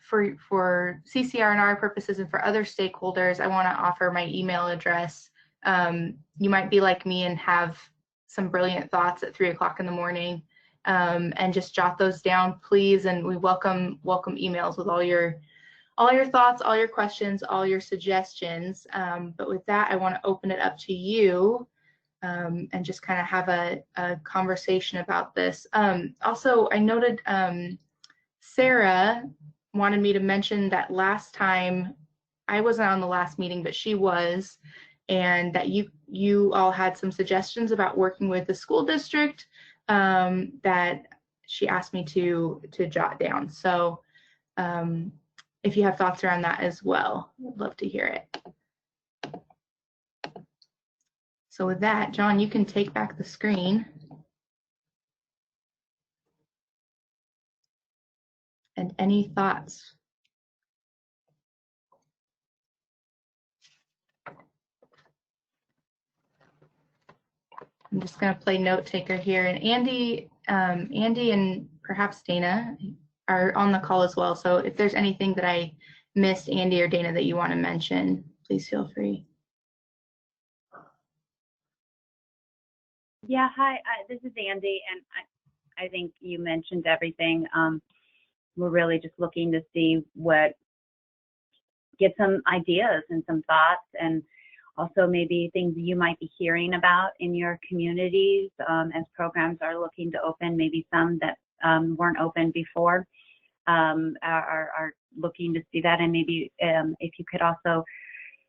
for CCR and R purposes and for other stakeholders, I want to offer my email address. You might be like me and have some brilliant thoughts at 3 o'clock in the morning, and just jot those down, please. And we welcome emails with all your thoughts, all your questions, all your suggestions. But with that, I want to open it up to you and just kind of have a conversation about this. Also, I noted Sarah wanted me to mention that last time, I wasn't on the last meeting, but she was, and that you all had some suggestions about working with the school district that she asked me to jot down. So if you have thoughts around that as well, I'd love to hear it. So with that, John, you can take back the screen. And any thoughts? I'm just going to play note taker here. And Andy and perhaps Dana are on the call as well. So if there's anything that I missed, Andy or Dana, that you want to mention, please feel free. Yeah, hi, this is Andy, and I think you mentioned everything. We're really just looking to see get some ideas and some thoughts, and also maybe things you might be hearing about in your communities as programs are looking to open, maybe some that weren't open before are looking to see that. And maybe if you could also,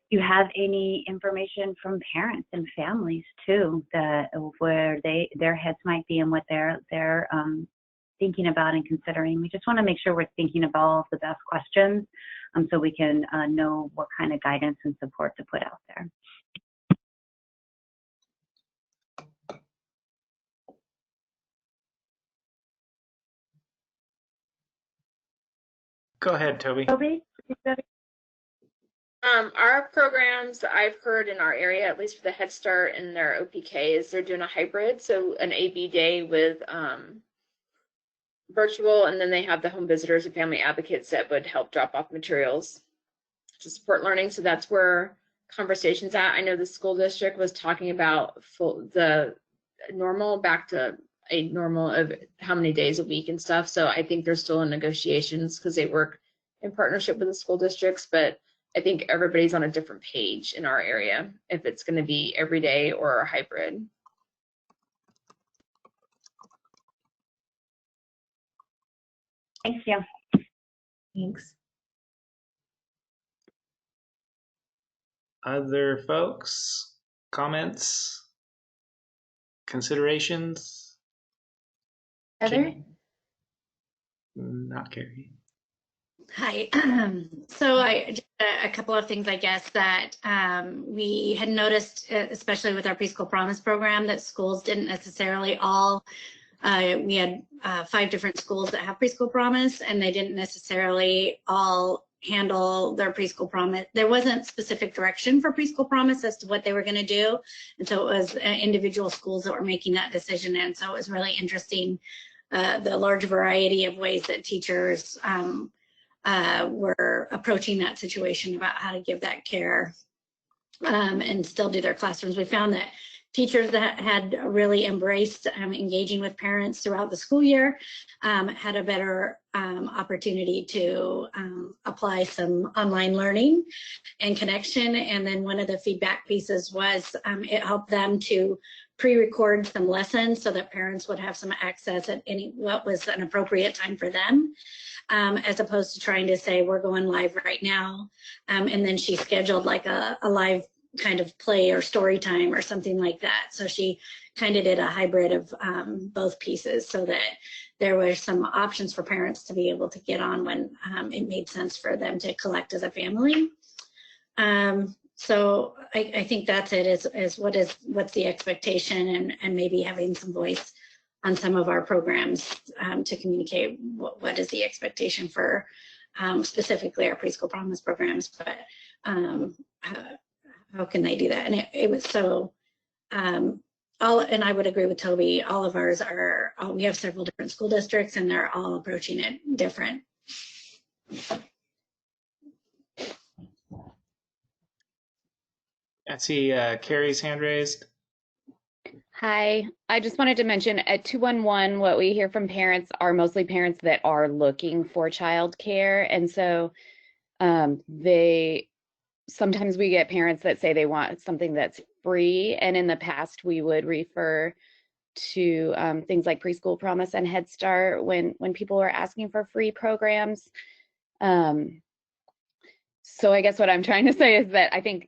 you have any information from parents and families too, that where their heads might be and what they're thinking about and considering. We just want to make sure we're thinking of all of the best questions so we can know what kind of guidance and support to put out there. Go ahead, Toby. Toby? Our programs that I've heard in our area, at least for the Head Start and their OPKs, they're doing a hybrid, so an AB day with virtual, and then they have the home visitors and family advocates that would help drop off materials to support learning. So that's where conversation's at. I know the school district was talking about the normal back to a normal of how many days a week and stuff. So I think they're still in negotiations because they work in partnership with the school districts, but I think everybody's on a different page in our area if it's going to be every day or a hybrid. Thank you. Thanks. Other folks, comments, considerations? Heather? Not Carrie. Hi. So just a couple of things, I guess, that we had noticed, especially with our Preschool Promise program, that schools didn't necessarily all, we had 5 different schools that have Preschool Promise, and they didn't necessarily all handle their Preschool Promise. There wasn't specific direction for Preschool Promise as to what they were going to do. And so it was individual schools that were making that decision. And so it was really interesting, the large variety of ways that teachers were approaching that situation about how to give that care and still do their classrooms. We found that teachers that had really embraced engaging with parents throughout the school year had a better opportunity to apply some online learning and connection. And then one of the feedback pieces was it helped them to pre-record some lessons so that parents would have some access at what was an appropriate time for them. As opposed to trying to say, we're going live right now. And then she scheduled like a live kind of play or story time or something like that. So she kind of did a hybrid of both pieces so that there were some options for parents to be able to get on when it made sense for them to collect as a family. So I think that's it, is what's the expectation, and maybe having some voice on some of our programs to communicate what is the expectation for specifically our Preschool Promise programs, but how can they do that? And it was so, and I would agree with Toby, all of ours are, we have several different school districts and they're all approaching it different. I see Carrie's hand raised. Hi, I just wanted to mention at 211, what we hear from parents are mostly parents that are looking for childcare. And so sometimes we get parents that say they want something that's free. And in the past, we would refer to things like Preschool Promise and Head Start when people were asking for free programs. So I guess what I'm trying to say is that I think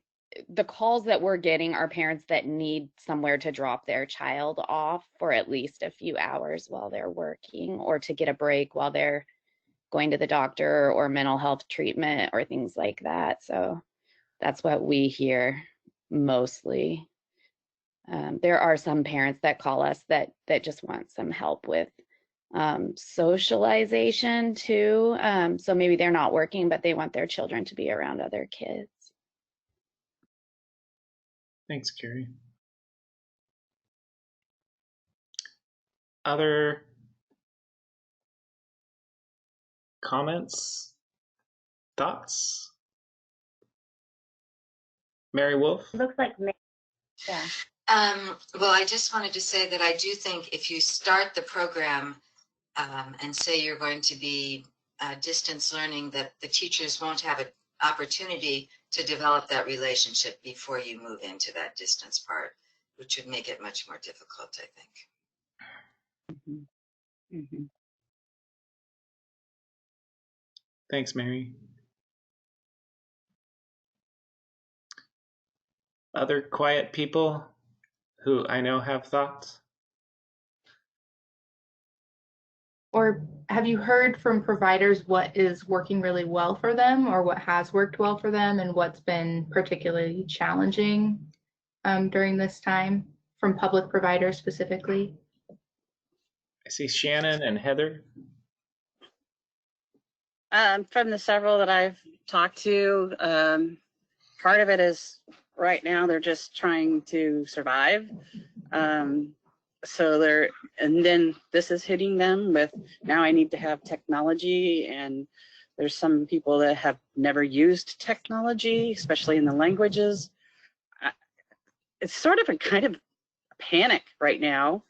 the calls that we're getting are parents that need somewhere to drop their child off for at least a few hours while they're working, or to get a break while they're going to the doctor or mental health treatment or things like that. So that's what we hear mostly. There are some parents that call us that just want some help with socialization too. So maybe they're not working, but they want their children to be around other kids. Thanks, Carrie. Other comments, thoughts? Mary Wolf? Looks like, yeah. Well, I just wanted to say that I do think if you start the program and say you're going to be distance learning, that the teachers won't have an opportunity to develop that relationship before you move into that distance part, which would make it much more difficult, I think. Mm-hmm. Mm-hmm. Thanks, Mary. Other quiet people who I know have thoughts? Or have you heard from providers what is working really well for them or what has worked well for them and what's been particularly challenging during this time from public providers specifically? I see Shannon and Heather. From the several that I've talked to, part of it is right now they're just trying to survive. So and then this is hitting them with, now I need to have technology, and there's some people that have never used technology, especially in the languages. It's sort of a kind of panic right now.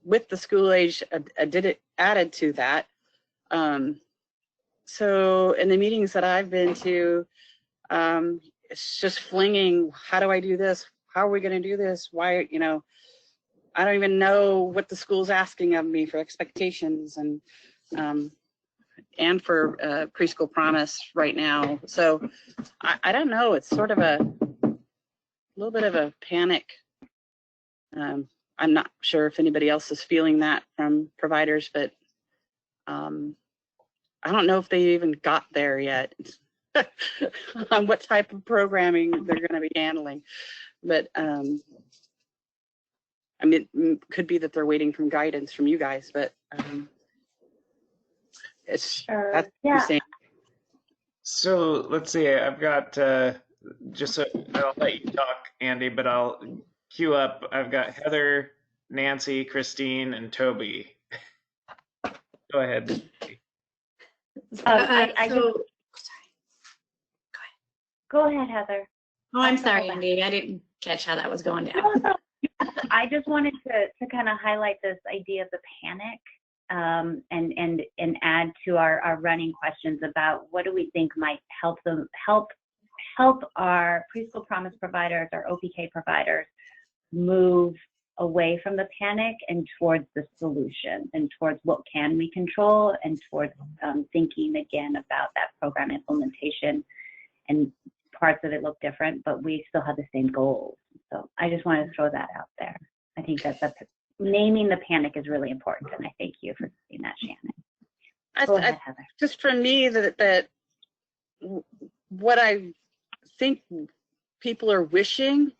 With the school age added to that. So in the meetings that I've been to, it's just flinging, how do I do this? How are we going to do this? Why, I don't even know what the school's asking of me for expectations and for Preschool Promise right now. So I don't know. It's sort of a little bit of a panic. I'm not sure if anybody else is feeling that from providers, but I don't know if they even got there yet on what type of programming they're going to be handling. But I mean, it could be that they're waiting for guidance from you guys, but that's insane. So let's see, I've got, just so I'll let you talk, Andy, but I'll queue up. I've got Heather, Nancy, Christine, and Toby. Go ahead. Go ahead, Heather. Oh, I'm sorry, Andy. I didn't catch how that was going down. I just wanted to kind of highlight this idea of the panic and add to our running questions about what do we think might help our Preschool Promise providers, our OPK providers, move away from the panic and towards the solution and towards what can we control and towards thinking again about that program implementation. And parts of it look different, but we still have the same goals. So I just wanted to throw that out there. I think that's naming the panic is really important, and I thank you for saying that, Shannon. Go ahead, Heather. Just for me, that what I think people are wishing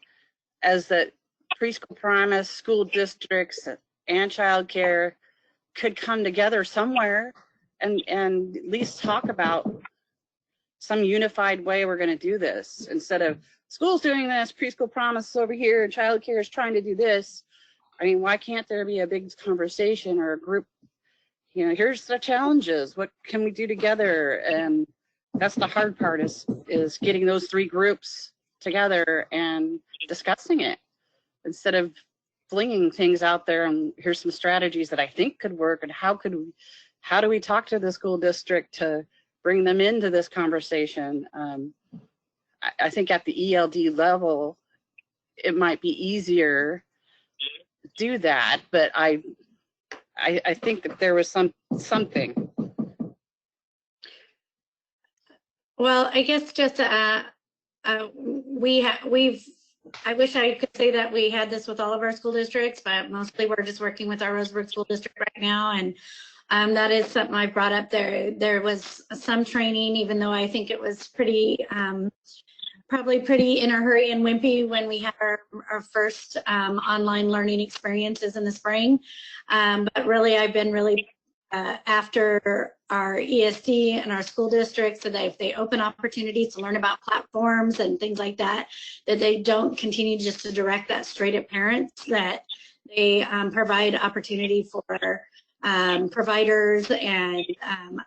as that Preschool Promise, school districts, and childcare could come together somewhere and at least talk about some unified way we're going to do this, instead of school's doing this, Preschool Promise is over here, and childcare is trying to do this. I mean, why can't there be a big conversation or a group? Here's the challenges. What can we do together? And that's the hard part is getting those three groups together and discussing it instead of flinging things out there. And here's some strategies that I think could work. And how do we talk to the school district to bring them into this conversation? I think at the ELD level, it might be easier to do that, but I think that there was something. Well, I guess just I wish I could say that we had this with all of our school districts, but mostly we're just working with our Roseburg School District right now. And That is something I brought up there. There was some training, even though I think it was pretty, probably pretty in a hurry and wimpy when we had our first online learning experiences in the spring. But really, I've been really after our ESD and our school districts, so that if they open opportunities to learn about platforms and things like that, that they don't continue just to direct that straight at parents, that they provide opportunity for providers and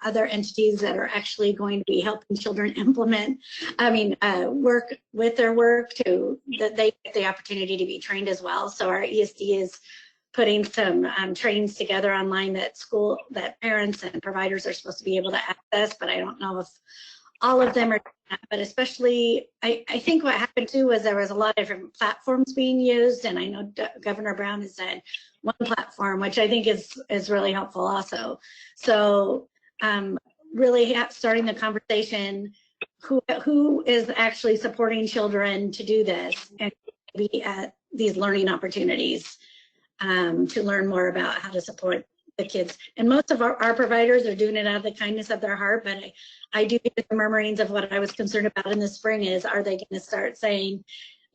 other entities that are actually going to be helping children implement, work with their work, to that they get the opportunity to be trained as well. So our ESD is putting some trainings together online that parents and providers are supposed to be able to access, but I don't know if all of them are, but especially, I think what happened too was there was a lot of different platforms being used, and I know Governor Brown has said one platform, which I think is really helpful also. So really starting the conversation, who is actually supporting children to do this and be at these learning opportunities to learn more about how to support the kids. And most of our providers are doing it out of the kindness of their heart, but I do get the murmurings of what I was concerned about in the spring is, are they going to start saying,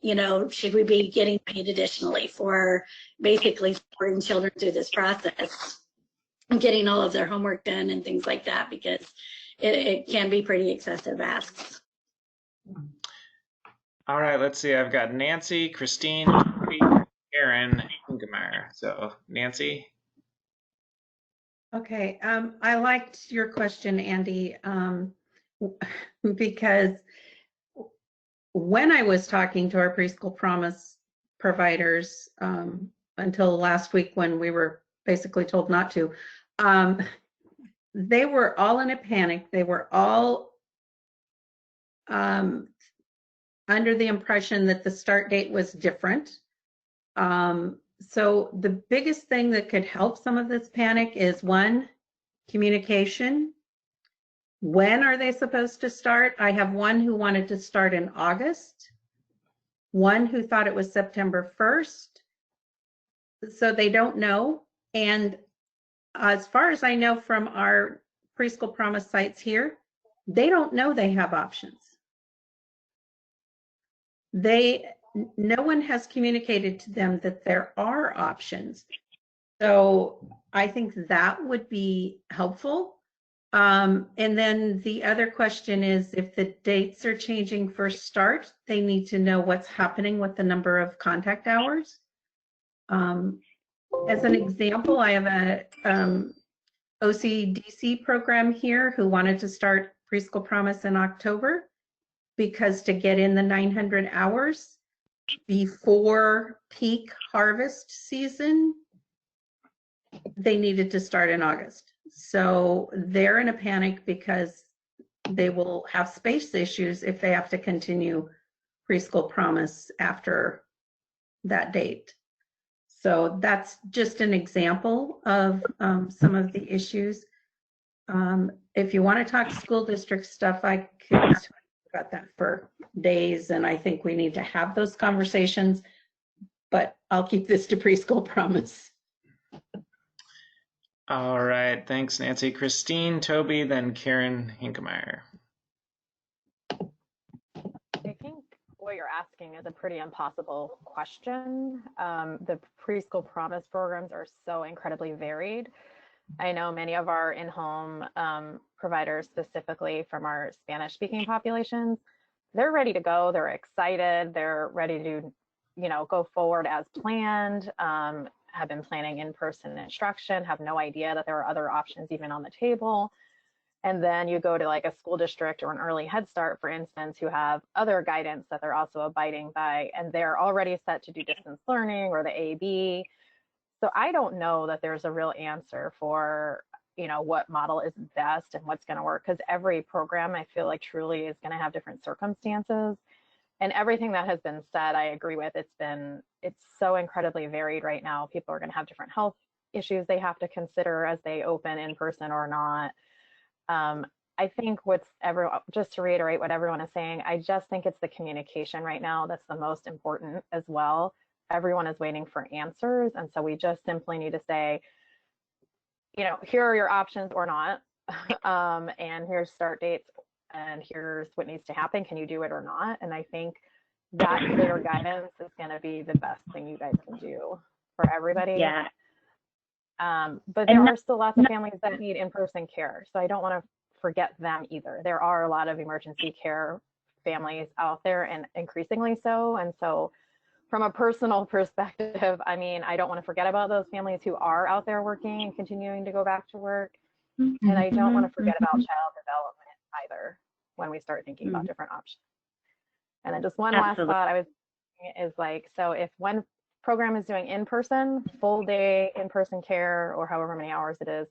you know, should we be getting paid additionally for basically supporting children through this process and getting all of their homework done and things like that, because it can be pretty excessive asks. All right, let's see. I've got Nancy, Christine, Karen Hinkemeyer. So Nancy. Okay, I liked your question, Andy, because when I was talking to our preschool promise providers until last week when we were basically told not to, they were all in a panic. They were all under the impression that the start date was different. So the biggest thing that could help some of this panic is, one, communication. When are they supposed to start? I have one who wanted to start in August, one who thought it was September 1st. So they don't know. And as far as I know from our preschool promise sites here, they don't know they have options. No one has communicated to them that there are options. So I think that would be helpful. And then the other question is, if the dates are changing for start, they need to know what's happening with the number of contact hours. As an example, I have a OCDC program here who wanted to start Preschool Promise in October, because to get in the 900 hours before peak harvest season, they needed to start in August. So they're in a panic because they will have space issues if they have to continue Preschool Promise after that date. So that's just an example of some of the issues. If you want to talk school district stuff, I could talk about that for days, and I think we need to have those conversations, but I'll keep this to Preschool Promise. All right, thanks, Nancy. Christine, Toby, then Karen Hinkemeyer. I think what you're asking is a pretty impossible question. The preschool promise programs are so incredibly varied. I know many of our in-home providers, specifically from our Spanish-speaking populations, they're ready to go. They're excited. They're ready to, go forward as planned. Have been planning in-person instruction. Have no idea that there are other options even on the table. And then you go to like a school district or an early Head Start, for instance, who have other guidance that they're also abiding by, and they're already set to do distance learning or the AB. So I don't know that there's a real answer for, what model is best and what's going to work, because every program I feel like truly is going to have different circumstances. And everything that has been said, I agree with. It's so incredibly varied right now. People are going to have different health issues they have to consider as they open in person or not. I think just to reiterate what everyone is saying, I just think it's the communication right now that's the most important as well. Everyone is waiting for answers. And so we just simply need to say, you know, here are your options or not, and here's start dates, and here's what needs to happen. Can you do it or not? And I think that clear guidance is going to be the best thing you guys can do for everybody. Yeah. But there are still lots of families that need in-person care, so I don't want to forget them either. There are a lot of emergency care families out there, and increasingly so. And so from a personal perspective, I mean, I don't want to forget about those families who are out there working and continuing to go back to work. And I don't want to forget about child development either when we start thinking about different options. And then just one last thought I was thinking is like, so if one program is doing in-person, full day in-person care, or however many hours it is,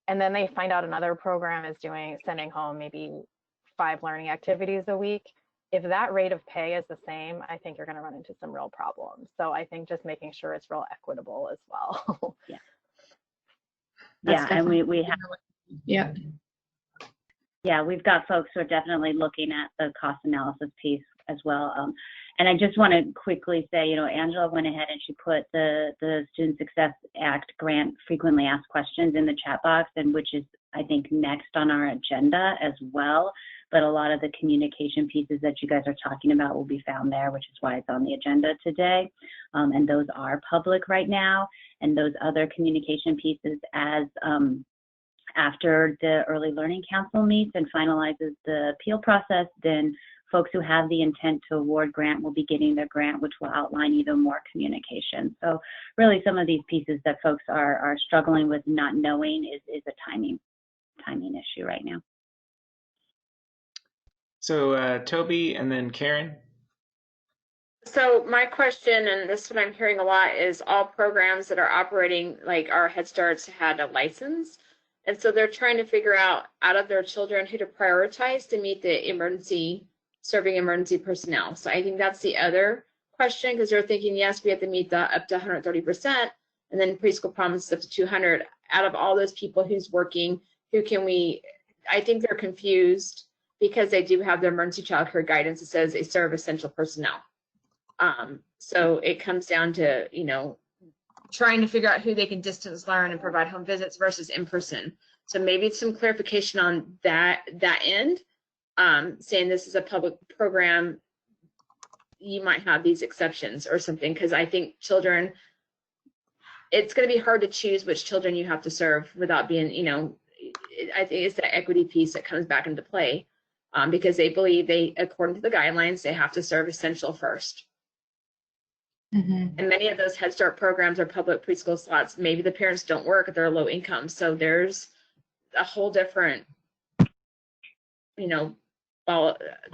and then they find out another program is sending home maybe 5 learning activities a week, if that rate of pay is the same, I think you're going to run into some real problems. So I think just making sure it's real equitable as well. Yeah. That's And we have, Yeah. yeah, we've got folks who are definitely looking at the cost analysis piece as well. And I just want to quickly say, you know, Angela went ahead and she put the Student Success Act grant frequently asked questions in the chat box, and which is, I think, next on our agenda as well. But a lot of the communication pieces that you guys are talking about will be found there, which is why it's on the agenda today. And those are public right now. And those other communication pieces, as after the Early Learning Council meets and finalizes the appeal process, then folks who have the intent to award grant will be getting their grant, which will outline even more communication. So really some of these pieces that folks are struggling with not knowing is a timing issue right now. So Toby and then Karen. So my question, and this is what I'm hearing a lot, is all programs that are operating like our Head Starts had a license. And so they're trying to figure out of their children who to prioritize to meet the serving emergency personnel. So I think that's the other question, because they're thinking, yes, we have to meet the up to 130%, and then Preschool Promise up to 200. Out of all those people who's working, who can we, I think they're confused because they do have the emergency child care guidance that says they serve essential personnel. So it comes down to, you know, trying to figure out who they can distance learn and provide home visits versus in person. So maybe it's some clarification on that end, saying this is a public program, you might have these exceptions or something, because I think children, it's going to be hard to choose which children you have to serve without being, you know, I think it's the equity piece that comes back into play, because they believe according to the guidelines, they have to serve essential first. And many of those Head Start programs are public preschool slots. Maybe the parents don't work, they're low income. So there's a whole different, you know,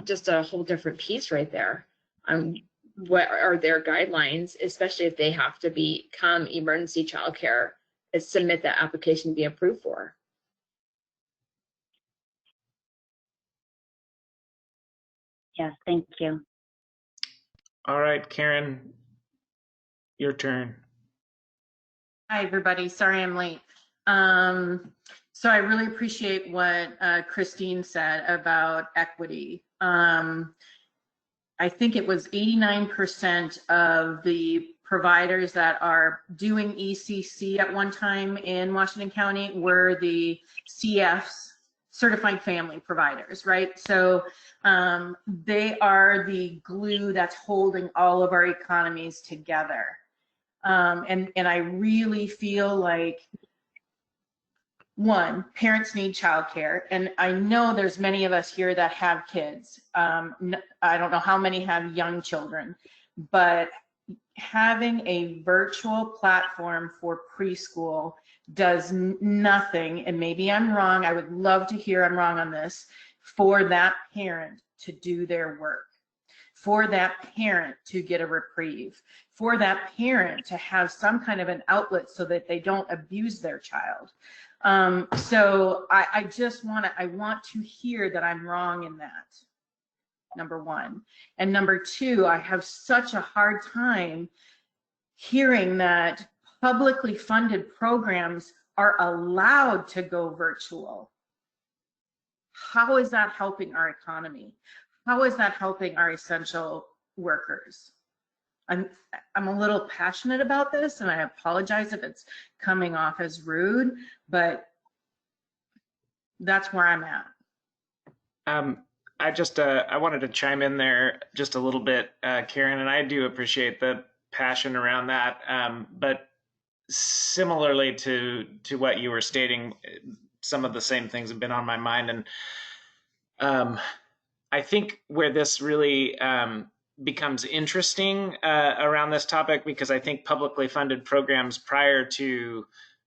just a whole different piece right there. What are their guidelines, especially if they have to become emergency childcare and submit that application to be approved for? Yes, thank you. All right, Karen, your turn. Hi, everybody. Sorry I'm late. So I really appreciate what Christine said about equity. I think it was 89% of the providers that are doing ECC at one time in Washington County were the CFs, certified family providers, right? So they are the glue that's holding all of our economies together. And I really feel like, one, parents need childcare, and I know there's many of us here that have kids. I don't know how many have young children, but having a virtual platform for preschool does nothing, and maybe I'm wrong, I would love to hear I'm wrong on this, for that parent to do their work, for that parent to get a reprieve, for that parent to have some kind of an outlet so that they don't abuse their child. So I want to hear that I'm wrong in that, number one. And number two, I have such a hard time hearing that publicly funded programs are allowed to go virtual. How is that helping our economy? How is that helping our essential workers? I'm a little passionate about this, and I apologize if it's coming off as rude, but that's where I'm at. I wanted to chime in there just a little bit, Karen, and I do appreciate the passion around that. But similarly to what you were stating, some of the same things have been on my mind, and I think where this really becomes interesting around this topic, because I think publicly funded programs prior to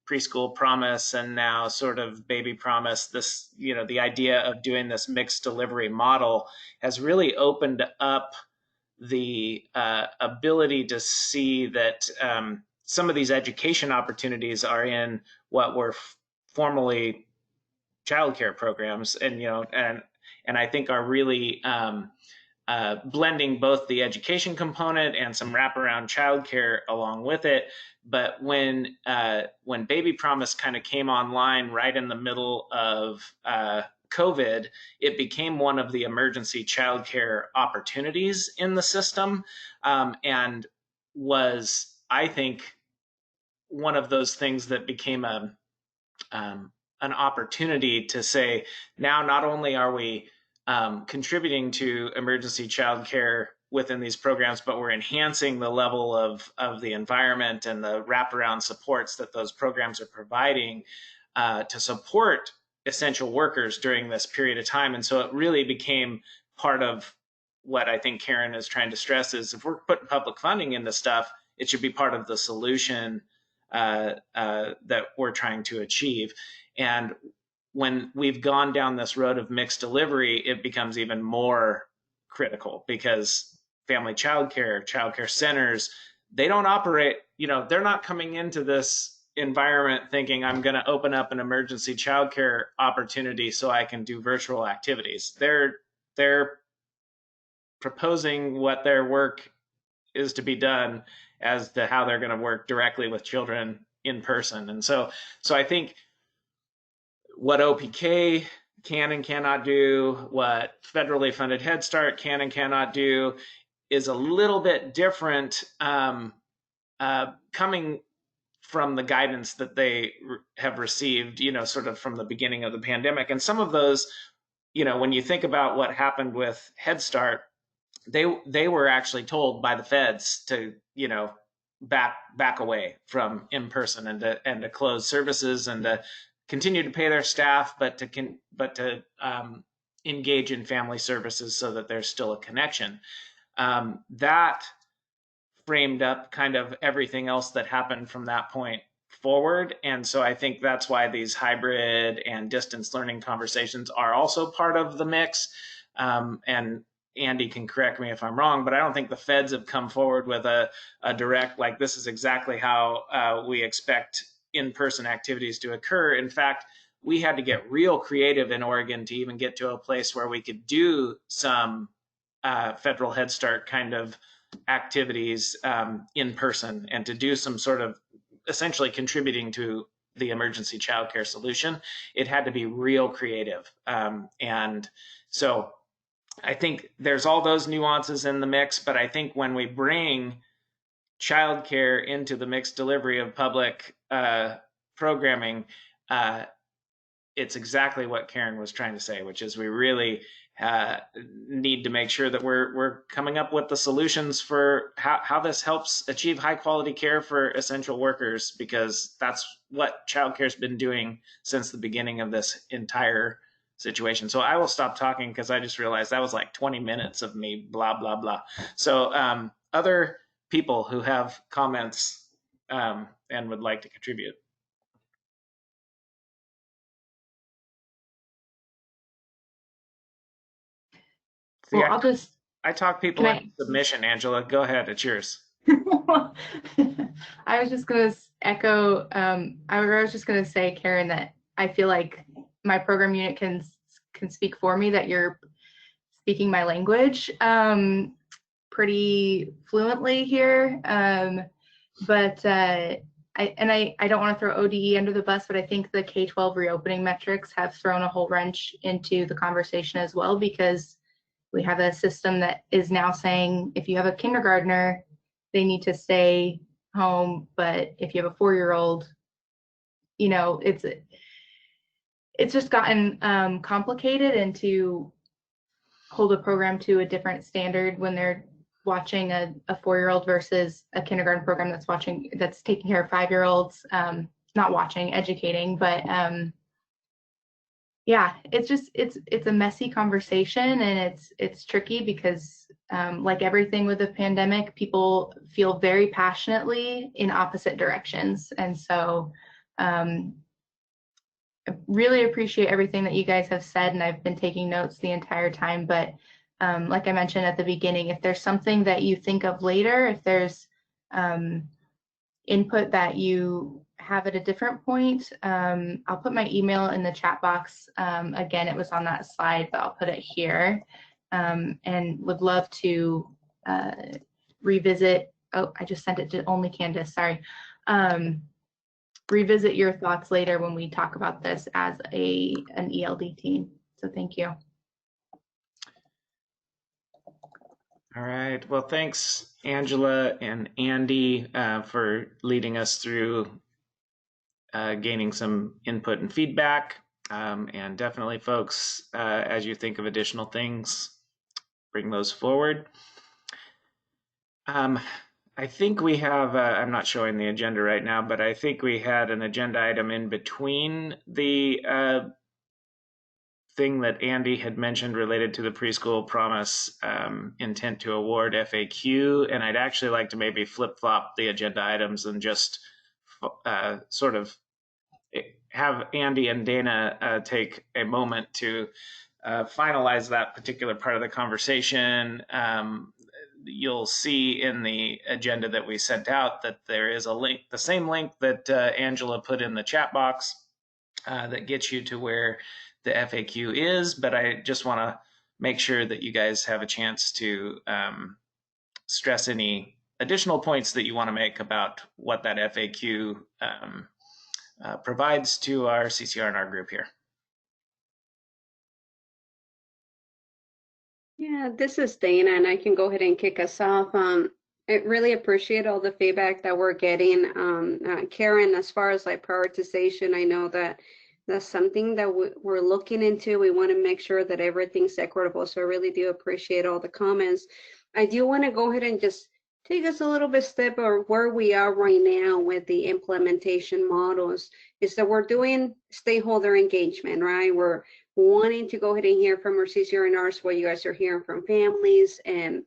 Preschool Promise and now sort of Baby Promise, this, the idea of doing this mixed delivery model has really opened up the ability to see that some of these education opportunities are in what were formerly childcare programs, and I think are really blending both the education component and some wraparound childcare along with it. But when Baby Promise kind of came online right in the middle of COVID, it became one of the emergency childcare opportunities in the system, and was, I think, one of those things that became an opportunity to say, now not only are we contributing to emergency childcare within these programs, but we're enhancing the level of the environment and the wraparound supports that those programs are providing to support essential workers during this period of time. And so it really became part of what I think Karen is trying to stress is, if we're putting public funding into stuff, it should be part of the solution that we're trying to achieve. And when we've gone down this road of mixed delivery, it becomes even more critical, because family childcare centers, they don't operate, they're not coming into this environment thinking, I'm going to open up an emergency childcare opportunity so I can do virtual activities. They're proposing what their work is to be done as to how they're going to work directly with children in person. And so I think what OPK can and cannot do, what federally funded Head Start can and cannot do, is a little bit different, coming from the guidance that they have received, sort of from the beginning of the pandemic. And some of those, when you think about what happened with Head Start, they were actually told by the feds to, back away from in person and to close services and to continue to pay their staff, but to engage in family services so that there's still a connection. That framed up kind of everything else that happened from that point forward. And so I think that's why these hybrid and distance learning conversations are also part of the mix. And Andy can correct me if I'm wrong, but I don't think the feds have come forward with a direct, like, this is exactly how we expect in-person activities to occur. In fact, we had to get real creative in Oregon to even get to a place where we could do some federal Head Start kind of activities in person, and to do some sort of essentially contributing to the emergency childcare solution. It had to be real creative. And so I think there's all those nuances in the mix, but I think when we bring childcare into the mixed delivery of public programming, it's exactly what Karen was trying to say, which is we really need to make sure that we're coming up with the solutions for how this helps achieve high quality care for essential workers, because that's what childcare has been doing since the beginning of this entire situation. So I will stop talking, because I just realized that was like 20 minutes of me blah blah blah. So other people who have comments and would like to contribute. See, Well, I talk people into submission. Angela, go ahead. It's yours. I was just going to echo, I was just going to say, Karen, that I feel like my program unit can speak for me, that you're speaking my language pretty fluently here. But I don't want to throw ODE under the bus, but I think the K-12 reopening metrics have thrown a whole wrench into the conversation as well, because we have a system that is now saying if you have a kindergartner they need to stay home. But if you have a 4-year-old, you know, it's just gotten complicated, and to hold a program to a different standard when they're watching a 4-year-old versus a kindergarten program that's taking care of 5-year-olds, not watching, educating. But yeah, it's a messy conversation, and it's tricky because like everything with the pandemic, people feel very passionately in opposite directions. And so I really appreciate everything that you guys have said, and I've been taking notes the entire time. But like I mentioned at the beginning, if there's something that you think of later, if there's input that you have at a different point, I'll put my email in the chat box. Again, it was on that slide, but I'll put it here, and would love to revisit. Oh, I just sent it to only Candace, sorry. Revisit your thoughts later when we talk about this as an ELD team. So thank you. All right. Well, thanks, Angela and Andy, for leading us through gaining some input and feedback. And definitely, folks, as you think of additional things, bring those forward. I think we have, I'm not showing the agenda right now, but I think we had an agenda item in between the thing that Andy had mentioned related to the preschool promise intent to award FAQ. And I'd actually like to maybe flip-flop the agenda items and just sort of have Andy and Dana take a moment to finalize that particular part of the conversation. You'll see in the agenda that we sent out that there is a link, the same link that Angela put in the chat box that gets you to where the FAQ is, but I just want to make sure that you guys have a chance to stress any additional points that you want to make about what that FAQ provides to our CCR and R group here. Yeah, this is Dana, and I can go ahead and kick us off. I really appreciate all the feedback that we're getting. Karen, as far as like prioritization, I know that that's something that we're looking into. We want to make sure that everything's equitable. So I really do appreciate all the comments. I do want to go ahead and just take us a little bit step of where we are right now with the implementation models, is that we're doing stakeholder engagement, right? We're wanting to go ahead and hear from our CCR and Rs, what you guys are hearing from families and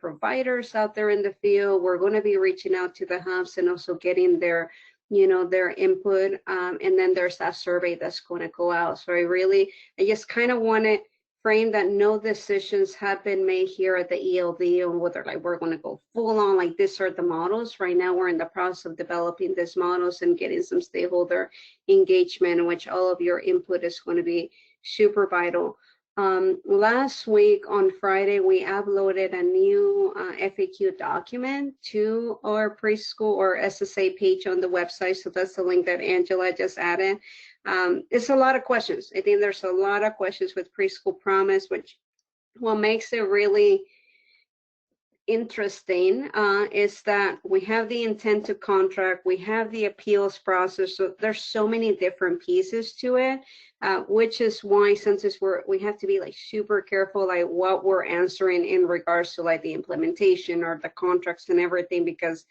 providers out there in the field. We're going to be reaching out to the hubs and also getting their, their input. And then there's that survey that's going to go out. So I just kind of want to frame that no decisions have been made here at the ELD on whether like we're going to go full on like this are the models. Right now we're in the process of developing these models and getting some stakeholder engagement, in which all of your input is going to be super vital. Last week on Friday, we uploaded a new FAQ document to our preschool or SSA page on the website. So that's the link that Angela just added. It's a lot of questions. I think there's a lot of questions with Preschool Promise, which what makes it really interesting is that we have the intent to contract, we have the appeals process, so there's so many different pieces to it, which is why sometimes we have to be like super careful like what we're answering in regards to like the implementation or the contracts and everything, because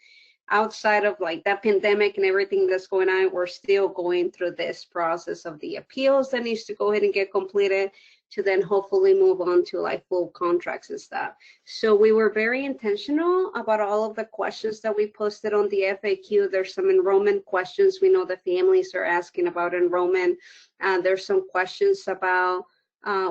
outside of like that pandemic and everything that's going on, we're still going through this process of the appeals that needs to go ahead and get completed to then hopefully move on to like full contracts and stuff. So we were very intentional about all of the questions that we posted on the FAQ. There's some enrollment questions. We know the families are asking about enrollment. There's some questions about,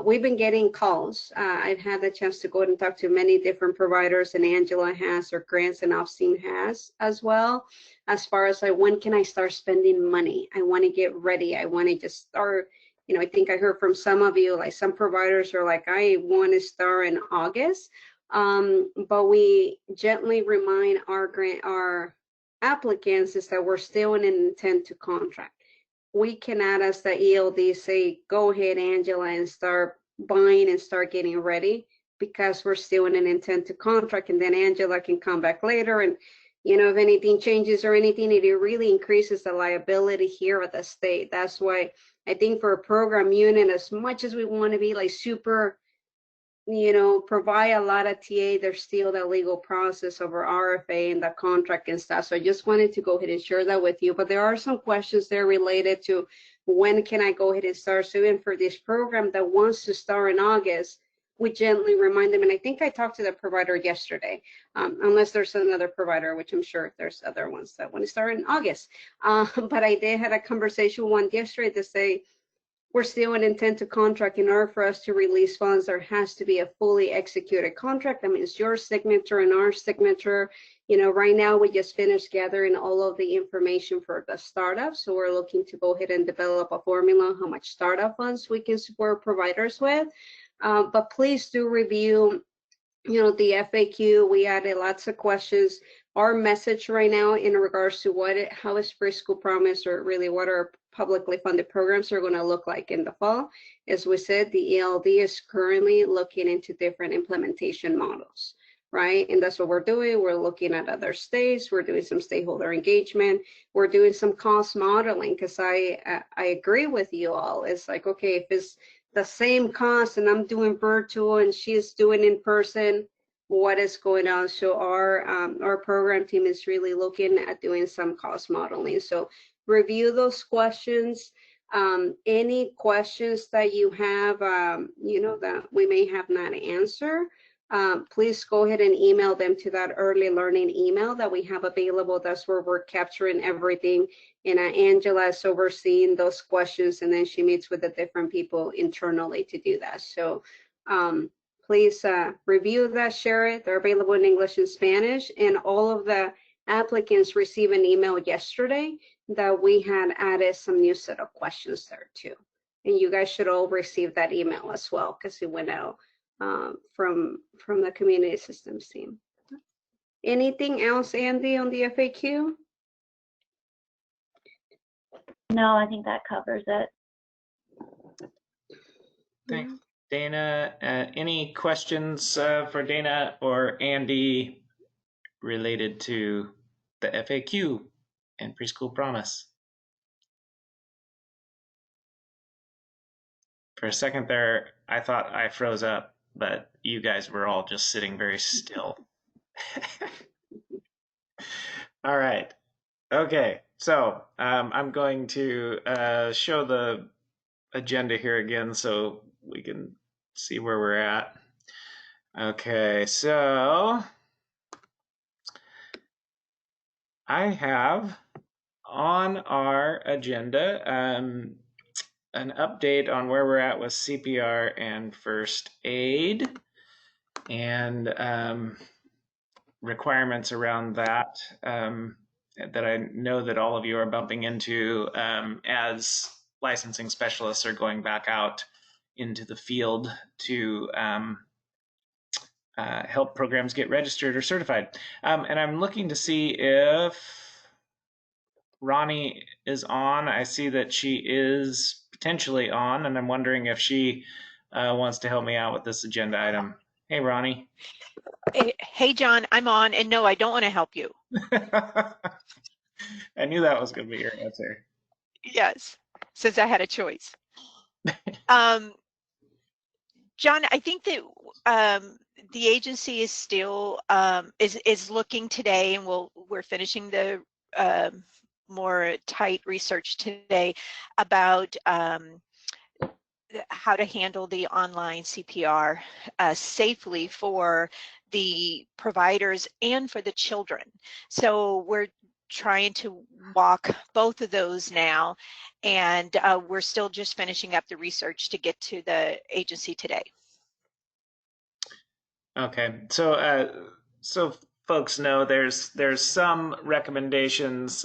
we've been getting calls. I've had the chance to go and talk to many different providers, and Angela has, or Grants and Offstein has as well, as far as like, when can I start spending money? I want to get ready. I want to just start. I think I heard from some of you, like some providers are like, I want to start in August. But we gently remind our applicants is that we're still in an intent to contract. We cannot, as the ELD, say, go ahead, Angela, and start buying and start getting ready. because we're still in an intent to contract, and then Angela can come back later and, you know, if anything changes or anything, it really increases the liability here at the state. That's why I think for a program unit, as much as we want to be like super, you know, provide a lot of TA, there's still the legal process over RFA and the contract and stuff. So I just wanted to go ahead and share that with you. But there are some questions there related to when can I go ahead and start suing for this program that wants to start in August. We gently remind them, and I think I talked to the provider yesterday, unless there's another provider, which I'm sure there's other ones that want to start in August. But I did have a conversation with one yesterday to say, we're still in intent to contract. In order for us to release funds, there has to be a fully executed contract. That means your signature and our signature. You know, right now we just finished gathering all of the information for the startup. So we're looking to go ahead and develop a formula on how much startup funds we can support providers with. But please do review, you know, the FAQ. We added lots of questions. Our message right now in regards to how is Preschool Promise, or really what our publicly funded programs are going to look like in the fall. As we said, the ELD is currently looking into different implementation models, right? And that's what we're doing. We're looking at other states. We're doing some stakeholder engagement. We're doing some cost modeling, because I agree with you all. It's like, okay, if it's the same cost and I'm doing virtual and she's doing in person, what is going on? So our program team is really looking at doing some cost modeling. So review those questions. Any questions that you have, you know, that we may have not answered, please go ahead and email them to that early learning email that we have available. That's where we're capturing everything. And Angela is overseeing those questions, and then she meets with the different people internally to do that. So please review that, share it. They're available in English and Spanish. And all of the applicants received an email yesterday that we had added some new set of questions there too. And you guys should all receive that email as well, because it went out from the community systems team. Anything else, Andy, on the FAQ? No, I think that covers it. Thanks, Dana. Any questions for Dana or Andy related to the FAQ and Preschool Promise? For a second there, I thought I froze up, but you guys were all just sitting very still. All right. Okay, so I'm going to show the agenda here again so we can see where we're at. Okay, so I have on our agenda an update on where we're at with CPR and first aid, and requirements around that that I know that all of you are bumping into as licensing specialists are going back out into the field to help programs get registered or certified. And I'm looking to see if Ronnie is on. I see that she is potentially on, and I'm wondering if she wants to help me out with this agenda item. Hey, Ronnie. Hey, John, I'm on, and no, I don't want to help you. I knew that was going to be your answer. Yes, since I had a choice. John, I think that the agency is still is looking today, and we're finishing the more tight research today about how to handle the online CPR safely for the providers and for the children. So we're trying to walk both of those now, and we're still just finishing up the research to get to the agency today. Okay, so folks know there's some recommendations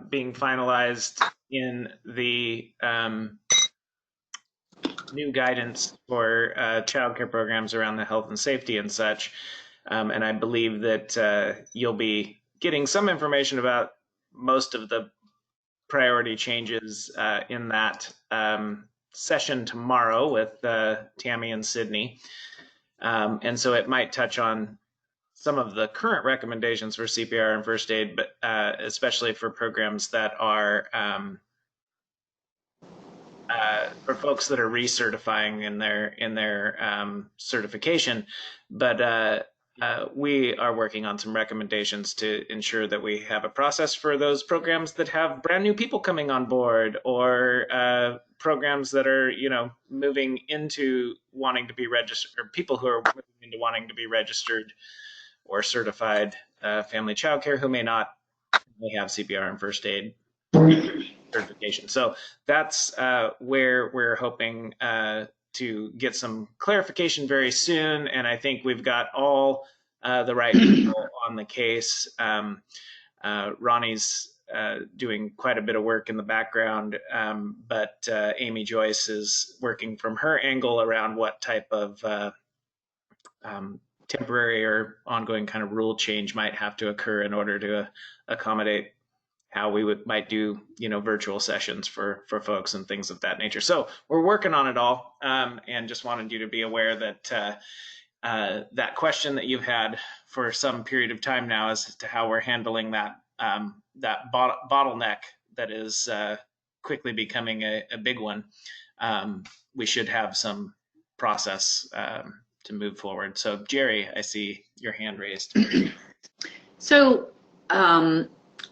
being finalized in the new guidance for childcare programs around the health and safety and such, and I believe that you'll be getting some information about most of the priority changes in that session tomorrow with Tammy and Sydney. And so it might touch on some of the current recommendations for CPR and first aid, but especially for programs that are for folks that are recertifying in their certification. But we are working on some recommendations to ensure that we have a process for those programs that have brand new people coming on board, or programs that are, moving into wanting to be registered, or people who are moving into wanting to be registered or certified family child care who may not have CPR and first aid certification. So that's where we're hoping to get some clarification very soon. And I think we've got all the right people on the case. Ronnie's doing quite a bit of work in the background, but Amy Joyce is working from her angle around what type of temporary or ongoing kind of rule change might have to occur in order to accommodate how we might do, virtual sessions for folks and things of that nature. So we're working on it all, and just wanted you to be aware that that question that you've had for some period of time now as to how we're handling that bottleneck that is quickly becoming a big one. We should have some process to move forward. So Jerry, I see your hand raised. So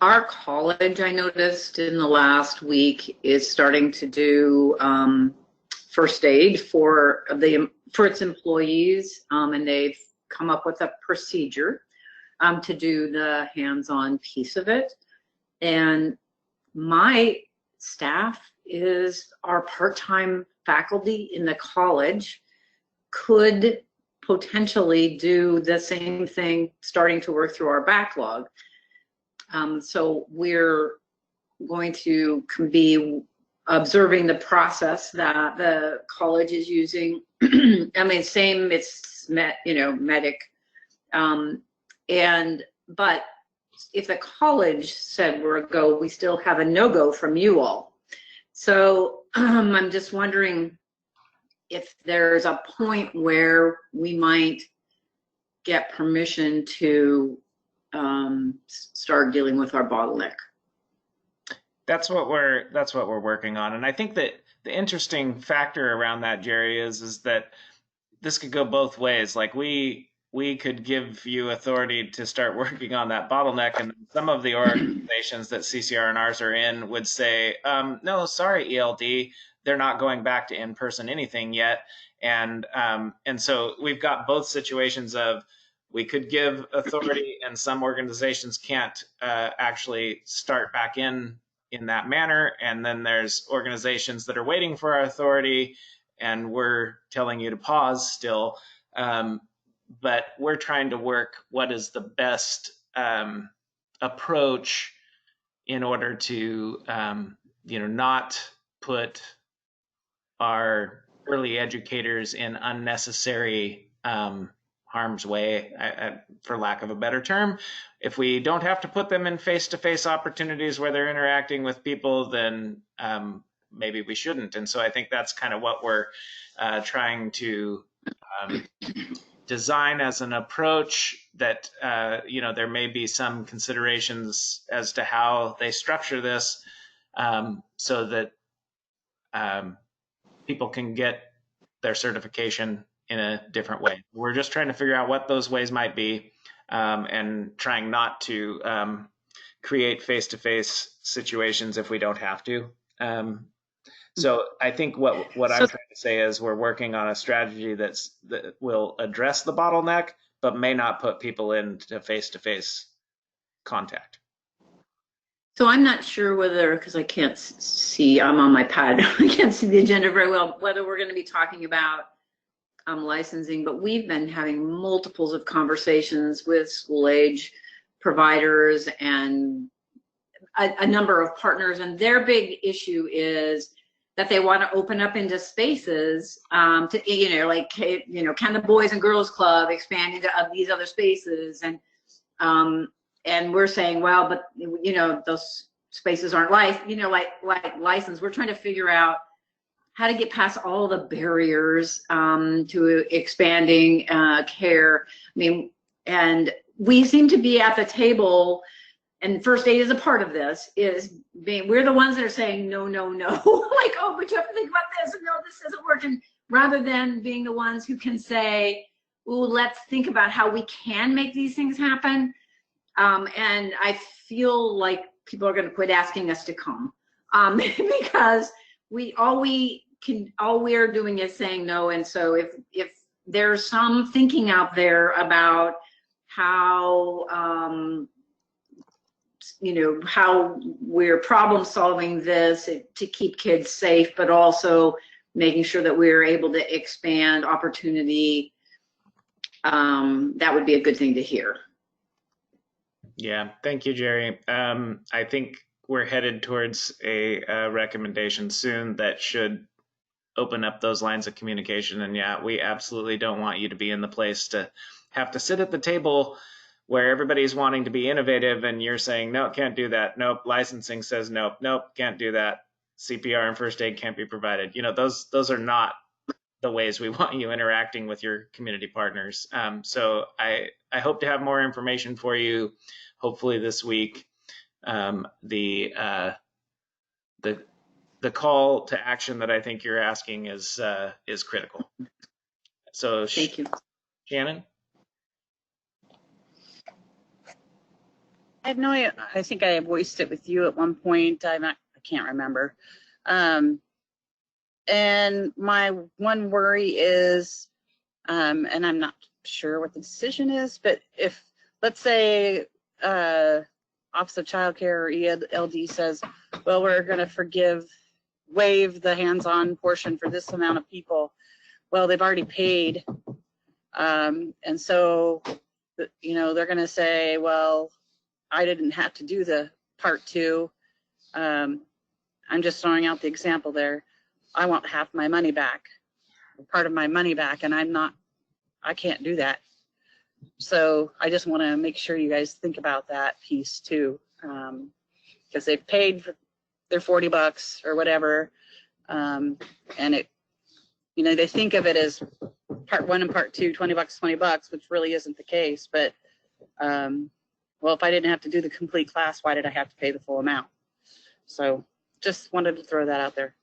our college, I noticed in the last week, is starting to do first aid for its employees, and they've come up with a procedure to do the hands-on piece of it. And my staff is our part-time faculty in the college could potentially do the same thing, starting to work through our backlog. So we're going to be observing the process that the college is using. I mean, same, it's medic. But if the college said we're a go, we still have a no-go from you all. So I'm just wondering if there's a point where we might get permission to start dealing with our bottleneck. That's what we're working on. And I think that the interesting factor around that, Jerry, is that this could go both ways. Like we could give you authority to start working on that bottleneck, and some of the organizations that CCR and ours are in would say, no, sorry, ELD, they're not going back to in-person anything yet. And so we've got both situations of, we could give authority, and some organizations can't actually start back in that manner. And then there's organizations that are waiting for our authority, and we're telling you to pause still. But we're trying to work what is the best approach in order to, not put our early educators in unnecessary harm's way, for lack of a better term. If we don't have to put them in face-to-face opportunities where they're interacting with people, then maybe we shouldn't. And so I think that's kind of what we're trying to design as an approach that, there may be some considerations as to how they structure this, so that people can get their certification in a different way. We're just trying to figure out what those ways might be, and trying not to create face-to-face situations if we don't have to. So I think what I'm trying to say is we're working on a strategy that will address the bottleneck, but may not put people into face-to-face contact. So I'm not sure whether, because I can't see, I'm on my pad, I can't see the agenda very well, whether we're going to be talking about licensing, but we've been having multiples of conversations with school age providers and a number of partners, and their big issue is that they want to open up into spaces can the Boys and Girls Club expand into these other spaces, and we're saying, well, but those spaces aren't licensed. We're trying to figure out how to get past all the barriers to expanding care. I mean, and we seem to be at the table, and first aid is a part of this, is being, we're the ones that are saying, no, no, no. Like, oh, but you have to think about this, and no, this isn't working, rather than being the ones who can say, ooh, let's think about how we can make these things happen. And I feel like people are going to quit asking us to come because all we're doing is saying no. And so if there's some thinking out there about how how we're problem solving this to keep kids safe, but also making sure that we're able to expand opportunity, that would be a good thing to hear. Yeah, thank you, Jerry. I think we're headed towards a recommendation soon that should open up those lines of communication. And yeah, we absolutely don't want you to be in the place to have to sit at the table where everybody's wanting to be innovative and you're saying, no, can't do that. Nope, licensing says nope, nope, can't do that. CPR and first aid can't be provided. You know, those are not the ways we want you interacting with your community partners. So I hope to have more information for you, hopefully this week. The call to action that I think you're asking is critical. So thank you, Shannon. I think I voiced it with you at one point. I can't remember. And my one worry is, and I'm not sure what the decision is, but if, let's say, Office of Child Care or ELD says, well, we're going to waive the hands-on portion for this amount of people. Well, they've already paid. And so, they're going to say, well, I didn't have to do the part 2. I'm just throwing out the example there. I want half my money back, part of my money back, and I can't do that. So I just want to make sure you guys think about that piece too, because they've paid for their $40 or whatever, and they think of it as part 1 and part 2, $20, $20, which really isn't the case. But well, if I didn't have to do the complete class, why did I have to pay the full amount? So just wanted to throw that out there.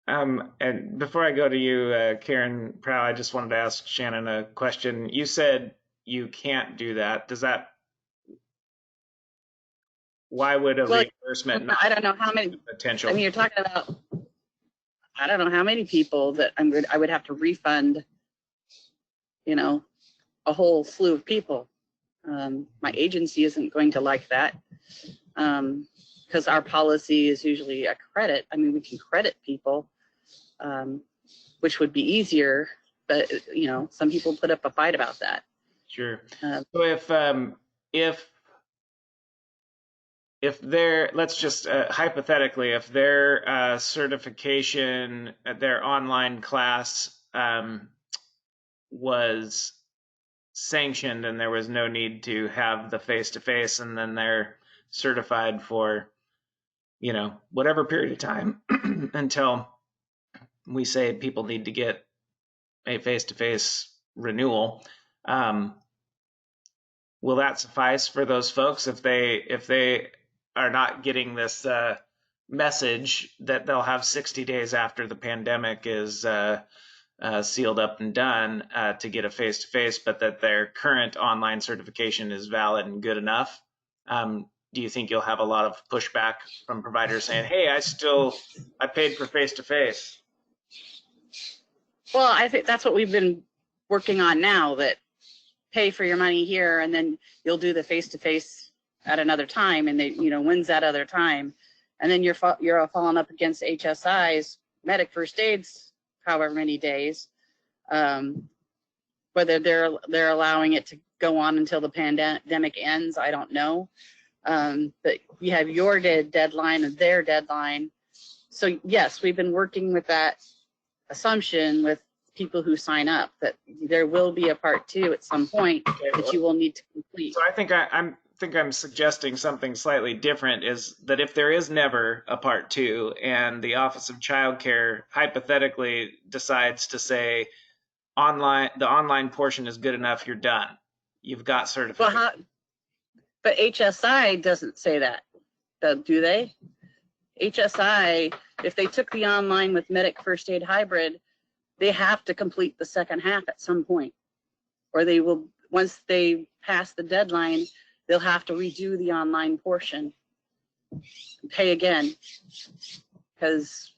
And before I go to you, Karen Prow, I just wanted to ask Shannon a question. You said you can't do that. Why would a reimbursement not? I don't know how many potential. I mean, you're talking about, I don't know how many people that I would have to refund, a whole slew of people. My agency isn't going to like that, because our policy is usually a credit. I mean, we can credit people, which would be easier, but some people put up a fight about that. Sure. So if they're, let's just hypothetically, if their certification, their online class was sanctioned and there was no need to have the face-to-face, and then they're certified for whatever period of time until we say people need to get a face-to-face renewal, will that suffice for those folks if they are not getting this message that they'll have 60 days after the pandemic is sealed up and done to get a face-to-face, but that their current online certification is valid and good enough? Do you think you'll have a lot of pushback from providers saying, hey, I paid for face-to-face? Well, I think that's what we've been working on now, that pay for your money here and then you'll do the face-to-face at another time, and when's that other time? And then you're falling up against HSI's medic first aids however many days, whether they're allowing it to go on until the pandemic ends, I don't know. But you have your deadline and their deadline. So yes, we've been working with that assumption with people who sign up, that there will be a part 2 at some point that you will need to complete. So I think I'm think I'm suggesting something slightly different, is that if there is never a part 2 and the Office of Child Care hypothetically decides to say the online portion is good enough, you're done. You've got certification. But HSI doesn't say that, do they? HSI, if they took the online with Medic First Aid Hybrid, they have to complete the second half at some point, or they will, once they pass the deadline, they'll have to redo the online portion, pay again, because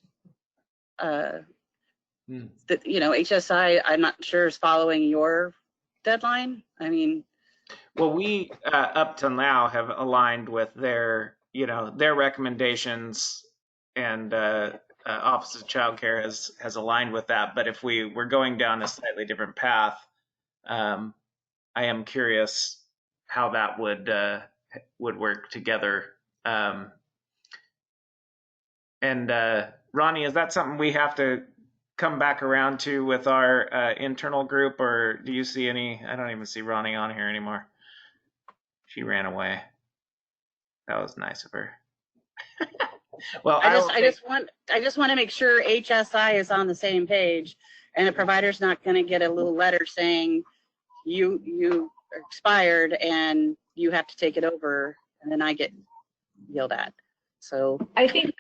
HSI, I'm not sure, is following your deadline. I mean, well, we up till now have aligned with their recommendations, and Office of Child Care has aligned with that. But if we were going down a slightly different path, I am curious how that would work together. And Ronnie, is that something we have to come back around to with our internal group, or do you see any? I don't even see Ronnie on here anymore. She ran away. That was nice of her. Well, I just want to make sure HSI is on the same page, and the provider's not going to get a little letter saying you expired and you have to take it over, and then I get yelled at. So I think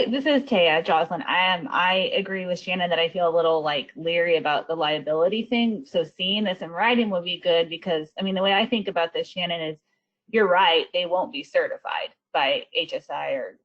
this is Taya Jocelyn. I agree with Shannon that I feel a little leery about the liability thing. So seeing this in writing would be good, because I mean, the way I think about this, Shannon, is you're right, they won't be certified by HSI or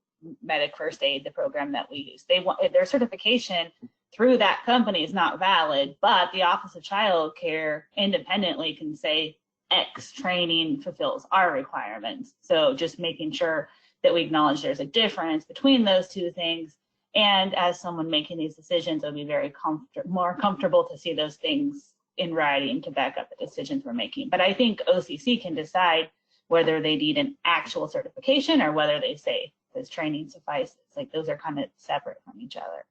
Medic First Aid, the program that we use. They want their certification through that company is not valid, but the Office of Child Care independently can say X training fulfills our requirements. So just making sure that we acknowledge there's a difference between those two things. And as someone making these decisions, it'll be very more comfortable to see those things in writing to back up the decisions we're making. But I think OCC can decide whether they need an actual certification or whether they say this training suffices. Those are kind of separate from each other.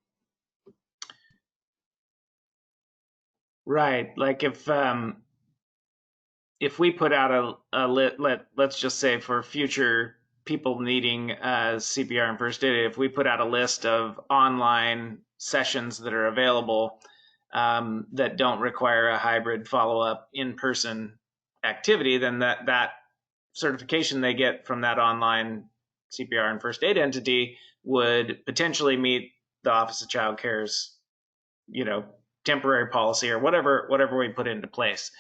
Right. Like if we put out let's just say for future people needing CPR and first aid, if we put out a list of online sessions that are available that don't require a hybrid follow-up in-person activity, then that certification they get from that online CPR and first aid entity would potentially meet the Office of Child Care's, temporary policy or whatever we put into place.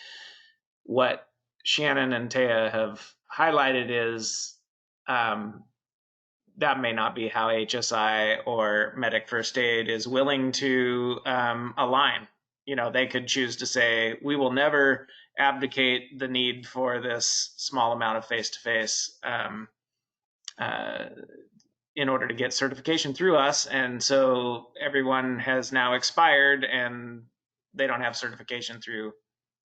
What Shannon and Taya have highlighted is that may not be how HSI or Medic First Aid is willing to align. They could choose to say, we will never abdicate the need for this small amount of face-to-face in order to get certification through us. And so everyone has now expired and they don't have certification through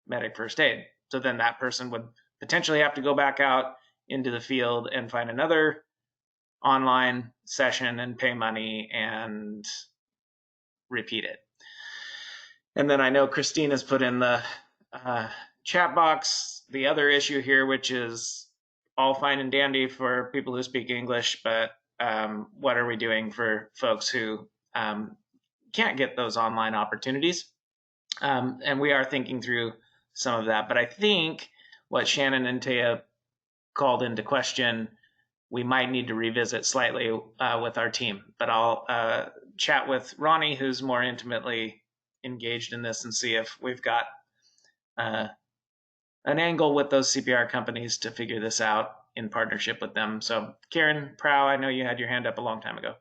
Medic First Aid. So then that person would potentially have to go back out into the field and find another online session and pay money and repeat it. And then I know Christine has put in the chat box the other issue here, which is all fine and dandy for people who speak English, but what are we doing for folks who can't get those online opportunities? And we are thinking through some of that. But I think what Shannon and Taya called into question, we might need to revisit slightly with our team. But I'll chat with Ronnie, who's more intimately engaged in this, and see if we've got an angle with those CPR companies to figure this out in partnership with them. So Karen Prow, I know you had your hand up a long time ago.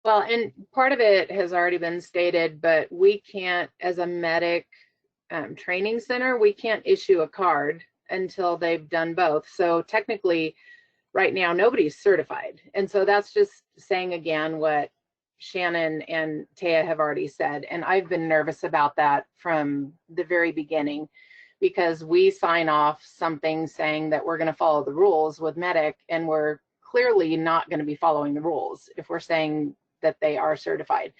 Well, and part of it has already been stated, but we can't, as a medic training center, we can't issue a card until they've done both. So technically, right now, nobody's certified. And so that's just saying again what Shannon and Taya have already said. And I've been nervous about that from the very beginning, because we sign off something saying that we're going to follow the rules with Medic, and we're clearly not going to be following the rules if we're saying that they are certified.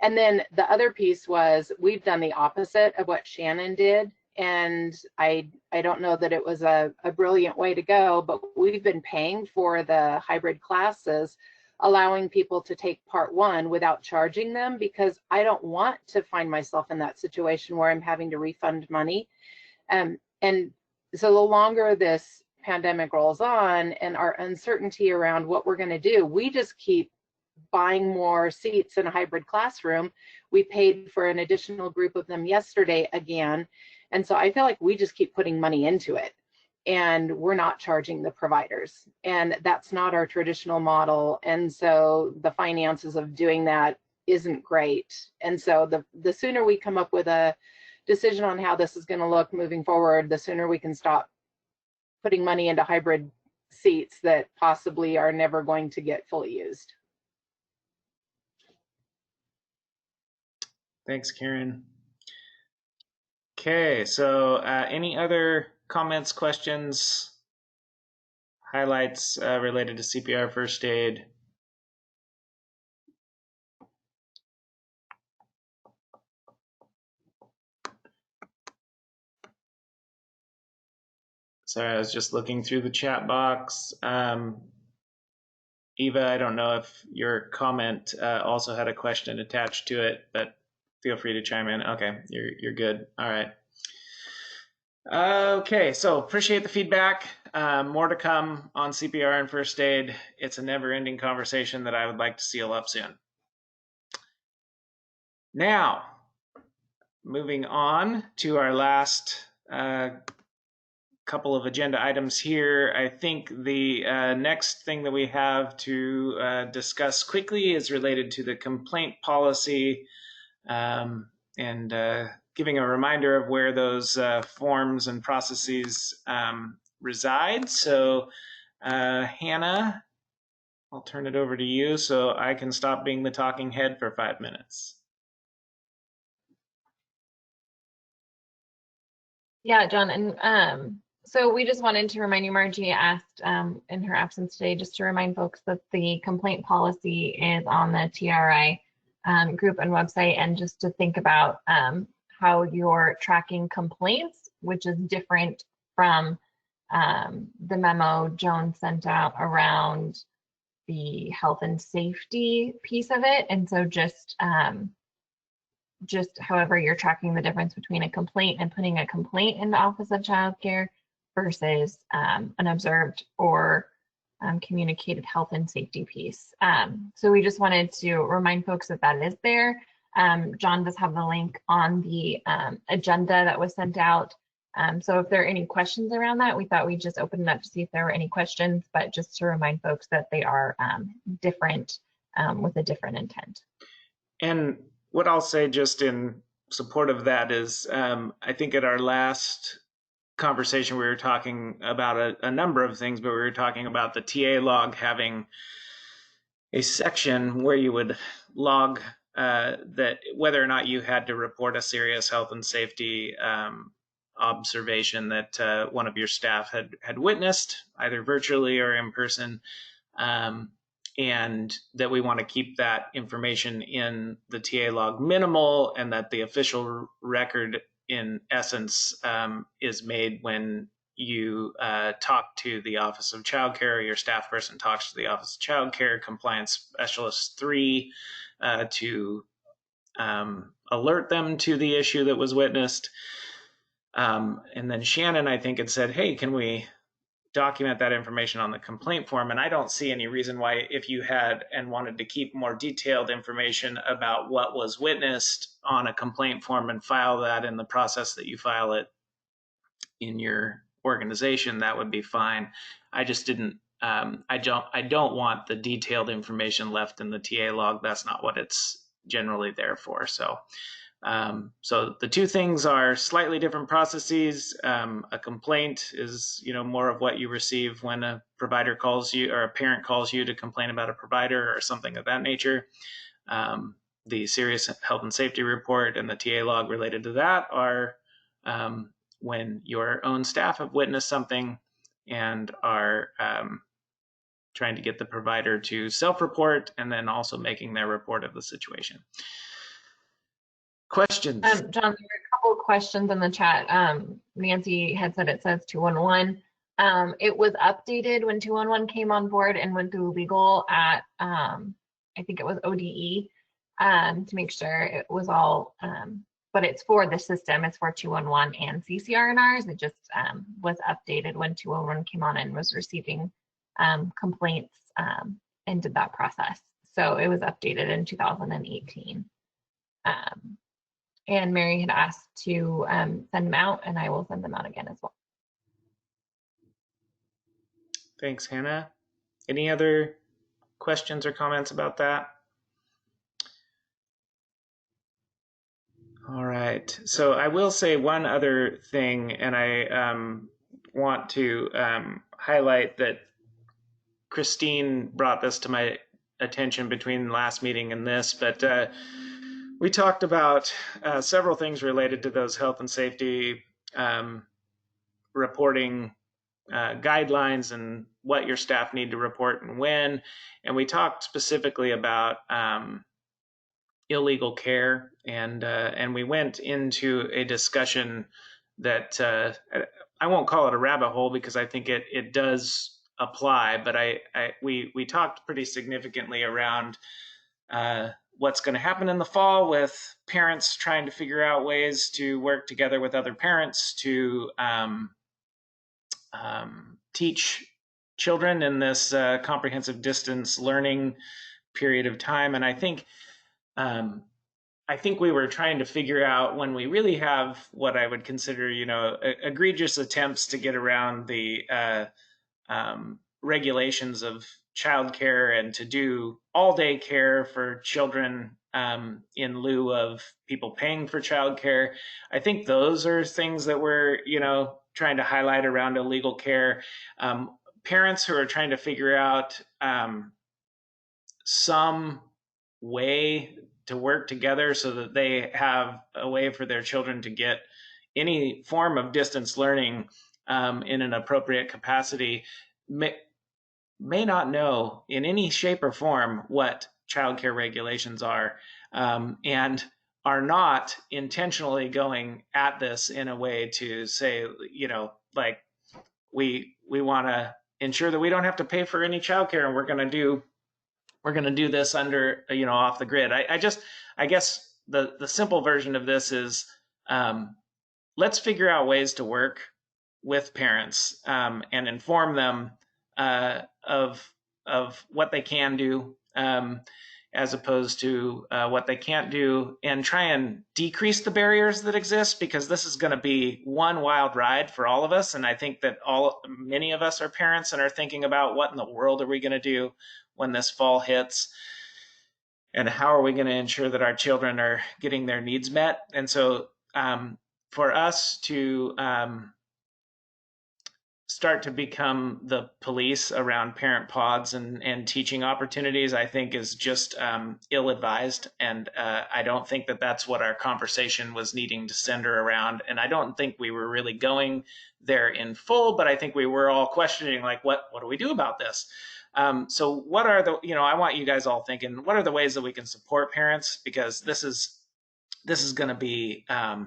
And then the other piece was, we've done the opposite of what Shannon did, And I don't know that it was a brilliant way to go, but we've been paying for the hybrid classes, allowing people to take part one without charging them, because I don't want to find myself in that situation where I'm having to refund money. And so the longer this pandemic rolls on and our uncertainty around what we're going to do, we just keep buying more seats in a hybrid classroom. We paid for an additional group of them yesterday again. And so I feel like we just keep putting money into it and we're not charging the providers. And that's not our traditional model. And so the finances of doing that isn't great. And so the sooner we come up with a decision on how this is going to look moving forward, the sooner we can stop putting money into hybrid seats that possibly are never going to get fully used. Thanks, Karen. Okay, so any other comments, questions, highlights related to CPR first aid? Sorry, I was just looking through the chat box. Eva, I don't know if your comment also had a question attached to it, but feel free to chime in. Okay, you're good. All right. Okay, so appreciate the feedback. More to come on CPR and first aid. It's a never-ending conversation that I would like to seal up soon. Now, moving on to our last couple of agenda items here. I think the next thing that we have to discuss quickly is related to the complaint policy, and giving a reminder of where those forms and processes reside. So Hannah, I'll turn it over to you so I can stop being the talking head for 5 minutes. Yeah, John, and so we just wanted to remind you, Margie asked in her absence today, just to remind folks that the complaint policy is on the TRI group and website, and just to think about how you're tracking complaints, which is different from the memo Joan sent out around the health and safety piece of it. And so just however you're tracking the difference between a complaint and putting a complaint in the Office of Child Care versus an observed or communicated health and safety piece. So we just wanted to remind folks that that is there. John does have the link on the agenda that was sent out. So if there are any questions around that, we thought we'd just open it up to see if there were any questions, but just to remind folks that they are different with a different intent. And what I'll say just in support of that is, I think at our last conversation, we were talking about a number of things, but we were talking about the TA log having a section where you would log that whether or not you had to report a serious health and safety observation that one of your staff had witnessed, either virtually or in person. And that we want to keep that information in the TA log minimal, and that the official record in essence is made when you talk to the Office of Child Care, or your staff person talks to the Office of Child Care Compliance Specialist 3 to alert them to the issue that was witnessed. And then Shannon, I think, had said, hey, can we document that information on the complaint form? And I don't see any reason why, if you had and wanted to keep more detailed information about what was witnessed on a complaint form and file that in the process that you file it in your organization, that would be fine. I just didn't, I don't want the detailed information left in the TA log. That's not what it's generally there for. So so the two things are slightly different processes. A complaint is, more of what you receive when a provider calls you, or a parent calls you to complain about a provider or something of that nature. The serious health and safety report and the TA log related to that are when your own staff have witnessed something and are trying to get the provider to self-report, and then also making their report of the situation. Questions? John, there were a couple of questions in the chat. Nancy had said it says 211. It was updated when 211 came on board and went through legal at, I think it was ODE, to make sure it was all, but it's for the system. It's for 211 and CCR and ours. It just was updated when 211 came on and was receiving complaints and did that process. So it was updated in 2018. And Mary had asked to send them out, and I will send them out again as well. Thanks, Hannah. Any other questions or comments about that? All right. So I will say one other thing, and I want to highlight that Christine brought this to my attention between last meeting and this, but we talked about several things related to those health and safety reporting guidelines and what your staff need to report and when. And we talked specifically about illegal care, and we went into a discussion that I won't call it a rabbit hole because I think it does apply, but we talked pretty significantly around what's going to happen in the fall with parents trying to figure out ways to work together with other parents to teach children in this comprehensive distance learning period of time. And I think we were trying to figure out when we really have what I would consider, egregious attempts to get around the regulations of childcare and to do all-day care for children in lieu of people paying for childcare. I think those are things that we're, trying to highlight around illegal care. Parents who are trying to figure out some way to work together so that they have a way for their children to get any form of distance learning in an appropriate capacity may not know in any shape or form what childcare regulations are, and are not intentionally going at this in a way to say, like we want to ensure that we don't have to pay for any childcare, and we're going to do this under, off the grid. I guess the simple version of this is let's figure out ways to work with parents and inform them of what they can do as opposed to what they can't do, and try and decrease the barriers that exist, because this is going to be one wild ride for all of us. And I think that many of us are parents and are thinking about what in the world are we going to do when this fall hits, and how are we going to ensure that our children are getting their needs met. And so for us to start to become the police around parent pods and teaching opportunities, I think is just ill-advised. And I don't think that that's what our conversation was needing to center around. And I don't think we were really going there in full, but I think we were all questioning, like, what do we do about this? So what are the, I want you guys all thinking, what are the ways that we can support parents? Because this is going to be, a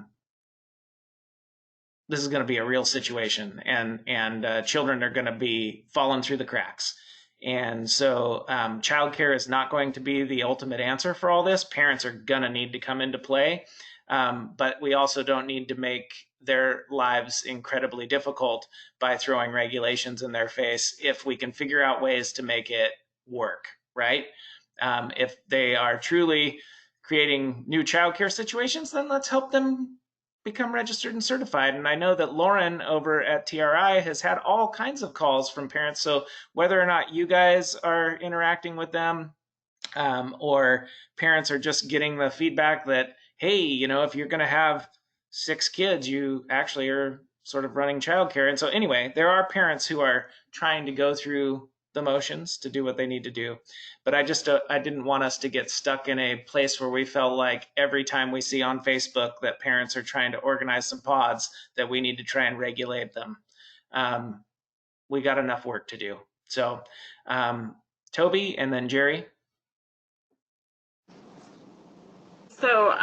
real situation, and children are going to be falling through the cracks. And so childcare is not going to be the ultimate answer for all this. Parents are going to need to come into play, but we also don't need to make their lives incredibly difficult by throwing regulations in their face if we can figure out ways to make it work, right? If they are truly creating new childcare situations, then let's help them become registered and certified. And I know that Lauren over at TRI has had all kinds of calls from parents. So whether or not you guys are interacting with them, or parents are just getting the feedback that, hey, if you're going to have 6 kids, you actually are sort of running childcare. And so anyway, there are parents who are trying to go through the motions to do what they need to do. But I didn't want us to get stuck in a place where we felt like every time we see on Facebook that parents are trying to organize some pods, that we need to try and regulate them. We got enough work to do. So Toby and then Jerry. So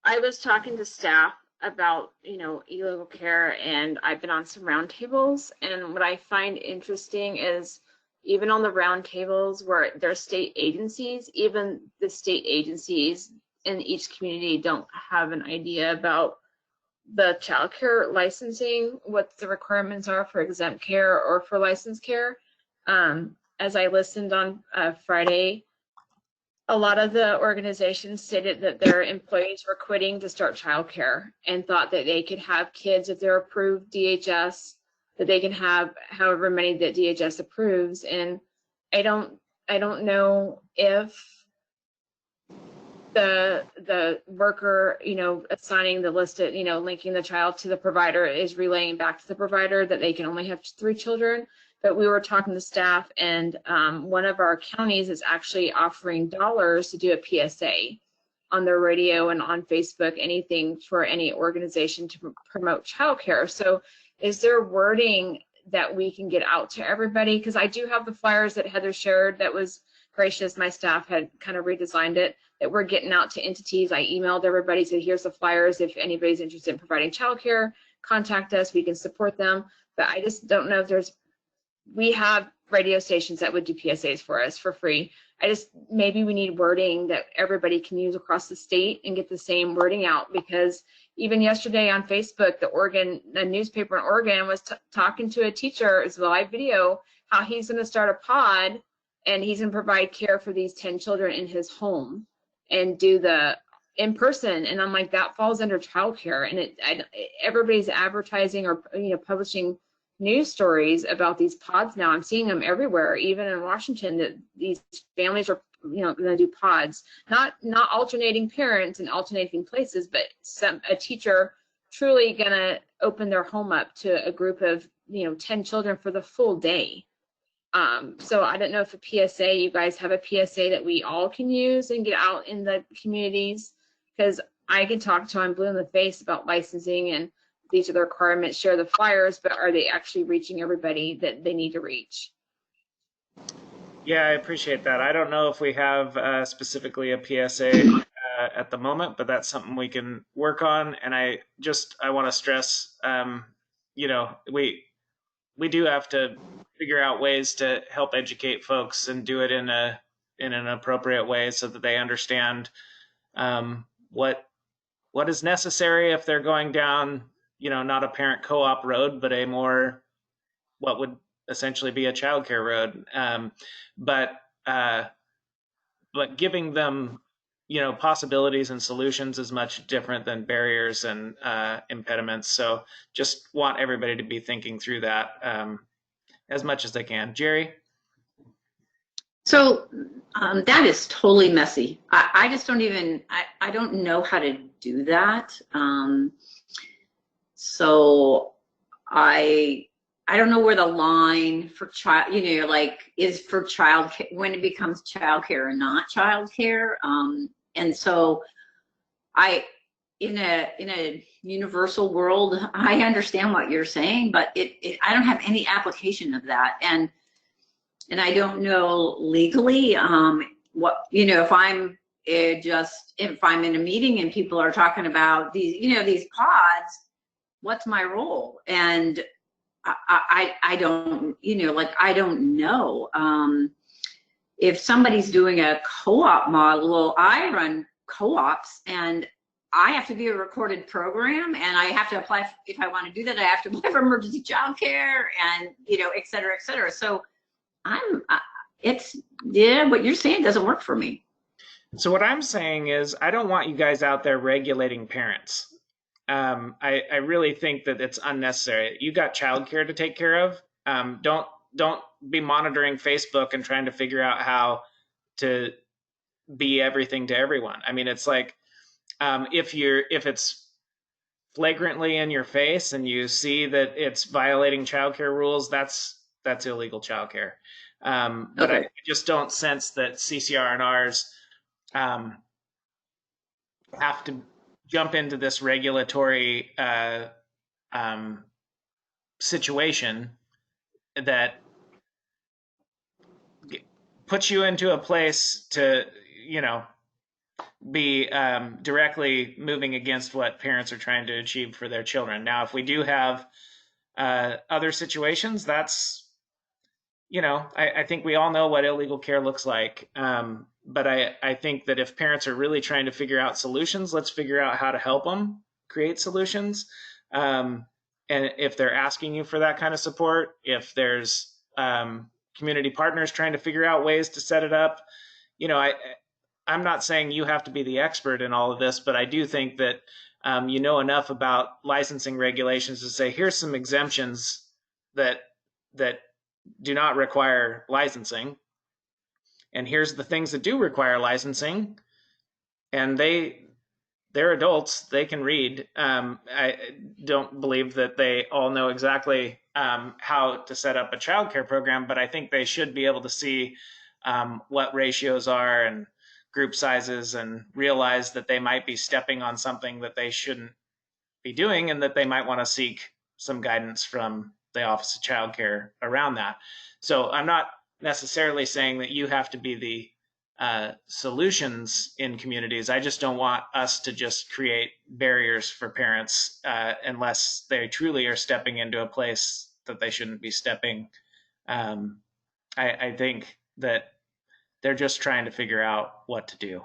I was talking to staff about, illegal care, and I've been on some roundtables, and what I find interesting is even on the roundtables where there's state agencies, even the state agencies in each community don't have an idea about the child care licensing, what the requirements are for exempt care or for licensed care. As I listened on Friday, a lot of the organizations stated that their employees were quitting to start childcare and thought that they could have kids if they're approved DHS, that they can have however many that DHS approves. And I don't know if the worker, assigning the listed, linking the child to the provider is relaying back to the provider that they can only have 3 children. But we were talking to staff, and one of our counties is actually offering dollars to do a PSA on their radio and on Facebook, anything for any organization to promote childcare. So is there wording that we can get out to everybody? Because I do have the flyers that Heather shared that was gracious. My staff had kind of redesigned it, that we're getting out to entities. I emailed everybody, said, here's the flyers. If anybody's interested in providing childcare, contact us, we can support them. But I just don't know if we have radio stations that would do PSAs for us for free. Maybe we need wording that everybody can use across the state and get the same wording out, because even yesterday on Facebook, the newspaper in Oregon was talking to a teacher, it's a live video, how he's going to start a pod and he's going to provide care for these 10 children in his home and do the in person. And I'm like, that falls under childcare. And everybody's advertising or publishing news stories about these pods now. I'm seeing them everywhere, even in Washington, that these families are going to do pods, not alternating parents and alternating places, but a teacher truly going to open their home up to a group of 10 children for the full day. So I don't know if you guys have a PSA that we all can use and get out in the communities, because I can talk to I'm blue in the face about licensing and these are the requirements, share the flyers, but are they actually reaching everybody that they need to reach? Yeah, I appreciate that. I don't know if we have specifically a PSA at the moment, but that's something we can work on. And I want to stress, we do have to figure out ways to help educate folks and do it in an appropriate way so that they understand what is necessary if they're going down, not a parent co-op road, but a more what would essentially be a childcare road. But giving them, possibilities and solutions is much different than barriers and impediments. So just want everybody to be thinking through that as much as they can. Jerry? So that is totally messy. I just don't even, I don't know how to do that. So I don't know where the line for child, is for child when it becomes child care and not child care. And so in a universal world, I understand what you're saying, but I don't have any application of that. And I don't know legally what, if I'm if I'm in a meeting and people are talking about these, these pods, what's my role? And I don't, I don't know. If somebody's doing a co-op model, well, I run co-ops and I have to be a recorded program and I have to apply, if I want to do that, I have to apply for emergency child care and, et cetera, et cetera. So what you're saying doesn't work for me. So what I'm saying is I don't want you guys out there regulating parents. I really think that it's unnecessary. You got childcare to take care of. Don't be monitoring Facebook and trying to figure out how to be everything to everyone. I mean, it's like if it's flagrantly in your face and you see that it's violating childcare rules, that's illegal childcare. But I just don't sense that CCR and R's have to jump into this regulatory situation that puts you into a place to, be directly moving against what parents are trying to achieve for their children. Now, if we do have other situations, that's, you know, I think we all know what illegal care looks like. But I think that if parents are really trying to figure out solutions, let's figure out how to help them create solutions. And if they're asking you for that kind of support, if there's community partners trying to figure out ways to set it up, you know, I'm not saying you have to be the expert in all of this, but I do think that you know enough about licensing regulations to say, here's some exemptions that do not require licensing, and here's the things that do require licensing, and they're adults, they can read. I don't believe that they all know exactly how to set up a childcare program, but I think they should be able to see what ratios are and group sizes, and realize that they might be stepping on something that they shouldn't be doing, and that they might want to seek some guidance from the Office of Child Care around that. So I'm not necessarily saying that you have to be the solutions in communities. I just don't want us to just create barriers for parents unless they truly are stepping into a place that they shouldn't be stepping. I think that they're just trying to figure out what to do,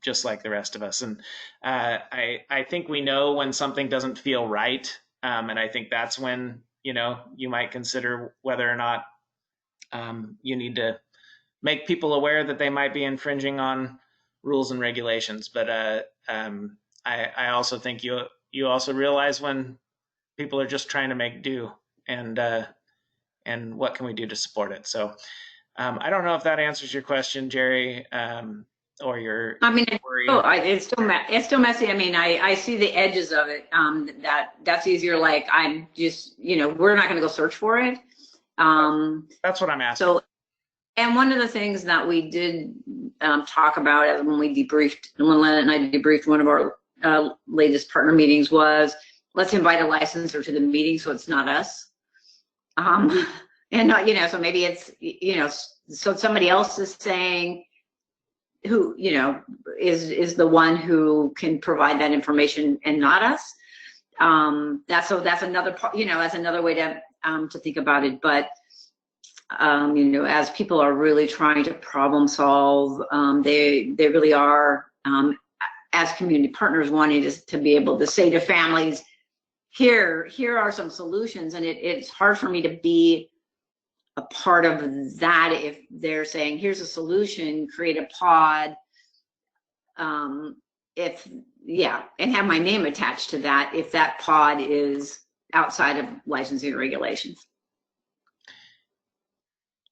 just like the rest of us. And I think we know when something doesn't feel right, and I think that's when, you know, you might consider whether or not you need to make people aware that they might be infringing on rules and regulations. But I also think you also realize when people are just trying to make do, and what can we do to support it. So I don't know if that answers your question, Jerry, or your I mean, worry. it's still messy. I mean, I see the edges of it. That's easier. Like, I'm just, you know, we're not going to go search for it. That's what I'm asking. So, and one of the things that we did talk about as when we debriefed, when Lynette and I debriefed one of our latest partner meetings, was let's invite a licensor to the meeting so it's not us. And not, you know, so maybe it's, you know, so somebody else is saying, who, you know, is the one who can provide that information and not us. That's another part, you know, that's another way to think about it. But you know, as people are really trying to problem solve, they really are, as community partners, wanting to be able to say to families, here are some solutions. And it's hard for me to be a part of that if they're saying, here's a solution, create a pod, and have my name attached to that if that pod is outside of licensing regulations.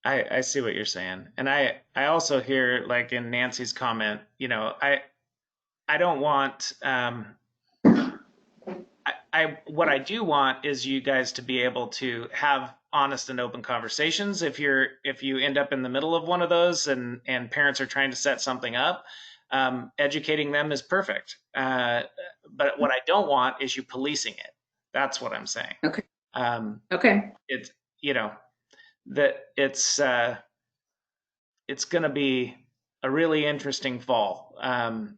I see what you're saying. And I also hear, like in Nancy's comment, you know, I don't want, what I do want is you guys to be able to have honest and open conversations. If you end up in the middle of one of those and parents are trying to set something up, educating them is perfect. But what I don't want is you policing it. That's what I'm saying. Okay. Okay. It's, you know, that it's going to be a really interesting fall. And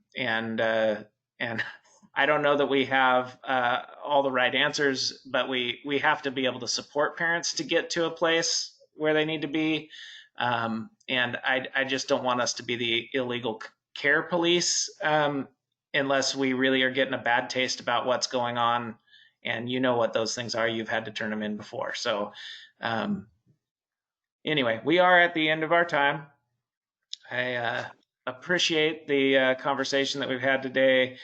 I don't know that we have all the right answers, but we have to be able to support parents to get to a place where they need to be. And I just don't want us to be the illegal care police unless we really are getting a bad taste about what's going on. And you know what those things are. You've had to turn them in before. So anyway, we are at the end of our time. I appreciate the conversation that we've had today.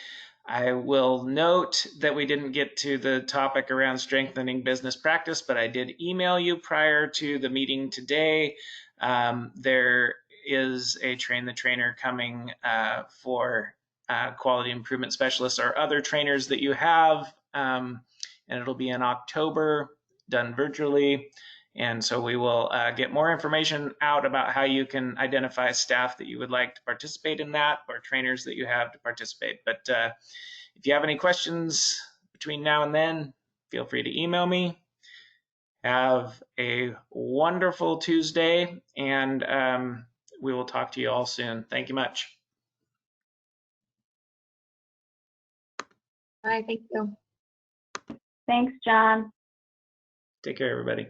I will note that we didn't get to the topic around strengthening business practice, but I did email you prior to the meeting today. There is a train the trainer coming for quality improvement specialists or other trainers that you have, and it'll be in October, done virtually. And so we will get more information out about how you can identify staff that you would like to participate in that, or trainers that you have to participate. But if you have any questions between now and then, feel free to email me. Have a wonderful Tuesday, and we will talk to you all soon. Thank you much. Bye, thank you. Thanks, John. Take care, everybody.